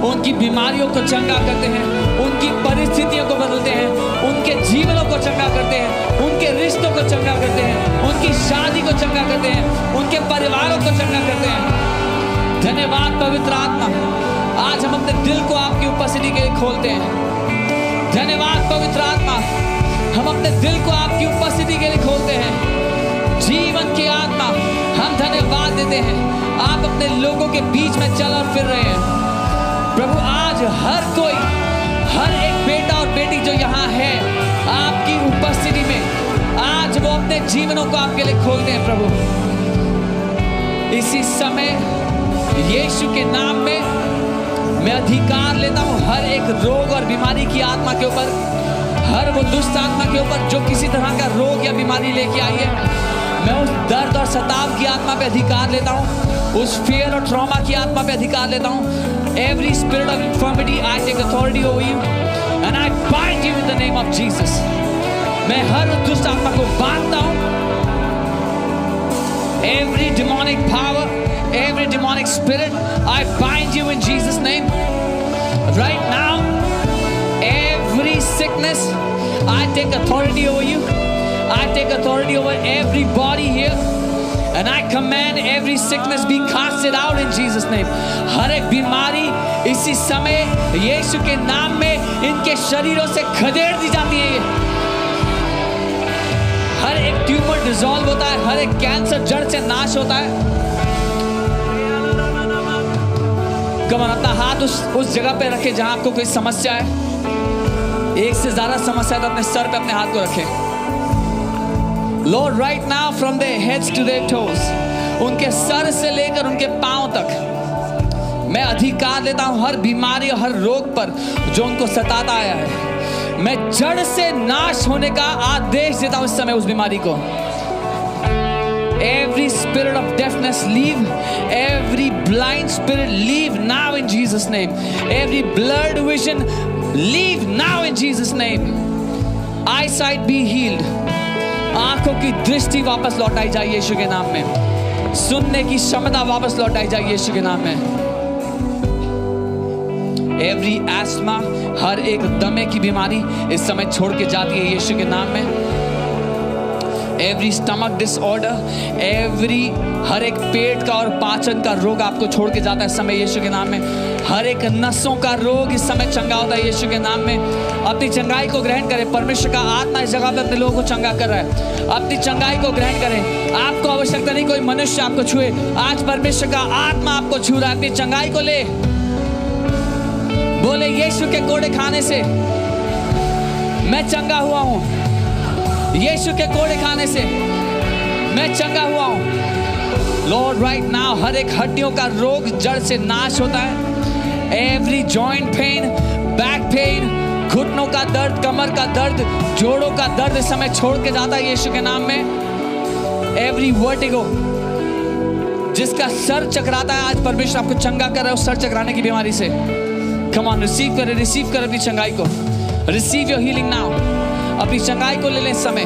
उनकी बीमारियों को चंगा करते हैं, उनकी परिस्थितियों को बदलते हैं, उनके जीवनों को चंगा करते हैं, उनके रिश्तों को चंगा करते हैं, उनकी शादी को चंगा करते हैं, उनके परिवारों को चंगा करते हैं। धन्यवाद पवित्र आत्मा। आज हम अपने दिल को आपकी उपस्थिति के लिए खोलते हैं। धन्यवाद पवित्र आत्मा, हम अपने दिल को आपकी उपस्थिति के लिए खोलते हैं। जीवन की आत्मा, हम धन्यवाद देते हैं, आप अपने लोगों के बीच में चल और फिर रहे हैं प्रभु। आज हर कोई, हर एक बेटा और बेटी जो यहाँ है आपकी उपस्थिति में, आज वो अपने जीवनों को आपके लिए खोलते हैं प्रभु। इसी समय यीशु के नाम में मैं अधिकार लेता हूँ हर एक रोग और बीमारी की आत्मा के ऊपर, हर वो दुष्ट आत्मा के ऊपर जो किसी तरह का रोग या बीमारी लेके आई है। मैं उस दर्द और सताव की आत्मा पे अधिकार लेता हूँ, उस फियर और ट्रॉमा की आत्मा पे अधिकार लेता हूँ। Every spirit of infirmity, I take authority over you and I bind you in the name of Jesus. मैं हर दुष्ट आत्मा को बांधता हूँ। Every demonic power, every demonic spirit, I bind you in Jesus' name. Right now, every sickness, I take authority over you. I take authority over every body here. And I command every sickness be casted out in Jesus' name. हर एक बीमारी इसी समय यीशु के नाम में इनके शरीरों से खदेड़ दी जाती है। हर एक ट्यूमर डिसॉल्व होता है, हर एक कैंसर जड़ से नाश होता है। कमर अपना हाथ उस जगह पे रखे जहां आपको कोई समस्या है। एक से ज्यादा समस्या है तो अपने सर पे अपने हाथ को रखें। Lord, right now from their heads to their toes, उनके सर से लेकर उनके पांव तक मैं अधिकार लेता हूं हर बीमारी और हर रोग पर जो उनको सताता आया है। मैं जड़ से नाश होने का आदेश देता हूं इस समय उस बीमारी को। Every spirit of deafness leave, every blind spirit leave now in Jesus' name. Every blurred vision leave now in Jesus' name. Eyesight be healed. आंखों की दृष्टि वापस लौटाई जाए यीशु के नाम में। सुनने की क्षमता वापस लौटाई जाए यीशु के नाम में। एवरी एस्मा, हर एक दमे की बीमारी इस समय छोड़ के जाती है यीशु के नाम में। एवरी स्टमक डिसऑर्डर, एवरी हर एक पेट का और पाचन का रोग आपको छोड़ के जाता है इस समय यीशु के नाम में। हर एक नसों का रोग इस समय चंगा होता है यीशु के नाम में। अपनी चंगाई को ग्रहण करें। परमेश्वर का आत्मा इस जगह पे अपने लोगों को चंगा कर रहा है। अपनी चंगाई को ग्रहण करें। आपको आवश्यकता नहीं कोई मनुष्य आपको छुए, आज परमेश्वर का आत्मा आपको छू रहा है। अपनी चंगाई को ले, बोले यीशु के कोड़े खाने से मैं चंगा हुआ हूँ। यीशु के कोड़े खाने से मैं चंगा हुआ हूँ। लॉर्ड राइट नाउ हर एक हड्डियों का रोग जड़ से नाश होता है। Every joint pain, back pain, घुटनों का दर्द, कमर का दर्द, जोड़ों का दर्द इस समय छोड़ के जाता है यीशु के नाम में। एवरी वर्टिगो, जिसका सर चकराता है, आज परमेश्वर आपको चंगा कर रहा है उस सर चकराने की बीमारी से। कम ऑन, रिसीव कर अपनी चंगाई को। Receive your healing now. अपनी चंगाई को ले लें इस समय।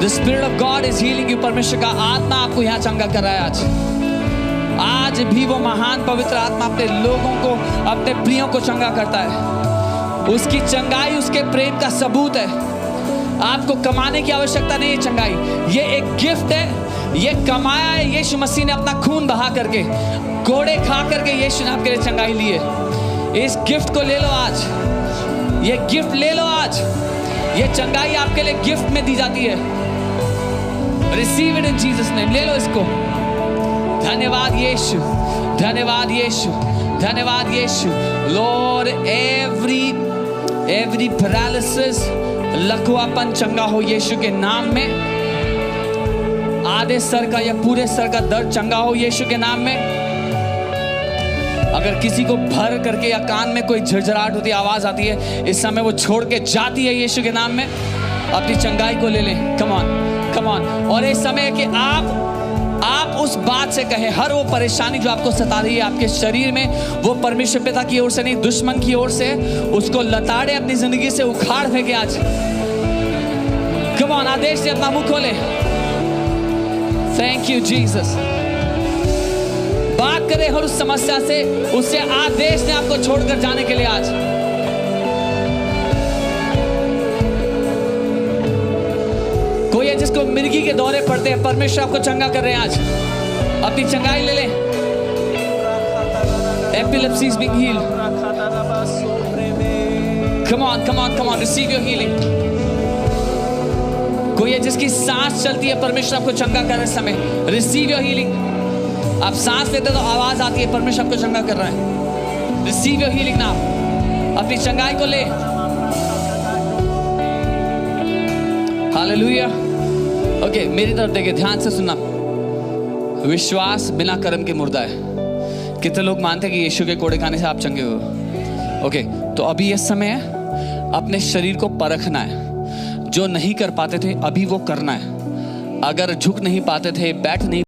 The Spirit of God is healing you. परमेश्वर का आत्मा आपको यहाँ चंगा कर रहा है आज भी वो महान पवित्र आत्मा अपने लोगों को, अपने प्रियों को चंगा करता है। उसकी चंगाई उसके प्रेम का सबूत है। आपको कमाने की आवश्यकता नहीं है चंगाई, ये एक गिफ्ट है। ये कमाया है यीशु मसीह ने अपना खून बहा करके, कोड़े खा करके यीशु ने आपके लिए चंगाई ली है। इस गिफ्ट को ले लो आज, ये गिफ्ट ले लो आज। ये चंगाई आपके लिए गिफ्ट में दी जाती है। Receive it in Jesus name. ले लो इसको। धन्यवाद यीशु, धन्यवाद यीशु, धन्यवाद यीशु। लॉर्ड एवरी पैरालिसिस, लकवापन चंगा हो यीशु के नाम में। आधे सर का या पूरे सर का दर्द चंगा हो यीशु के नाम में। अगर किसी को भर करके या कान में कोई झरझराहट होती है, आवाज आती है, इस समय वो छोड़ के जाती है यीशु के नाम में। अपनी चंगाई को ले लें। Come on, come on. और इस समय कि आप उस बात से कहें, हर वो परेशानी जो आपको सता रही है आपके शरीर में, वो परमेश्वर पिता की ओर से नहीं, दुश्मन की ओर से, उसको लताड़े अपनी जिंदगी से उखाड़ फेंके आज। कम ऑन, आदेश से अपना मुंह खोले। Thank you Jesus. बात करें हर उस समस्या से, उससे आदेश ने आपको छोड़कर जाने के लिए आज। कोई है जिसको मिर्गी के दौरे पड़ते हैं, परमेश्वर आपको चंगा कर रहे हैं आज। अपनी चंगाई ले लें। Epilepsy is being healed. Come on, come on, come on. Receive your healing. कोई है जिसकी सांस चलती है, परमेश्वर आपको चंगा कर रहे हैं इस समय। Receive your healing. आप सांस लेते तो आवाज आती है, परमेश्वर आपको चंगा कर रहा है। Receive your healing now. अपनी चंगाई को ले। हालेलुया। ओके, मेरी तरफ देखिए, ध्यान से सुनना। विश्वास बिना कर्म के मुर्दा है। कितने लोग मानते हैं कि यीशु के कोड़े खाने से आप चंगे हो? ओके, तो अभी ये समय है अपने शरीर को परखना है। जो नहीं कर पाते थे अभी वो करना है। अगर झुक नहीं पाते थे, बैठ नहीं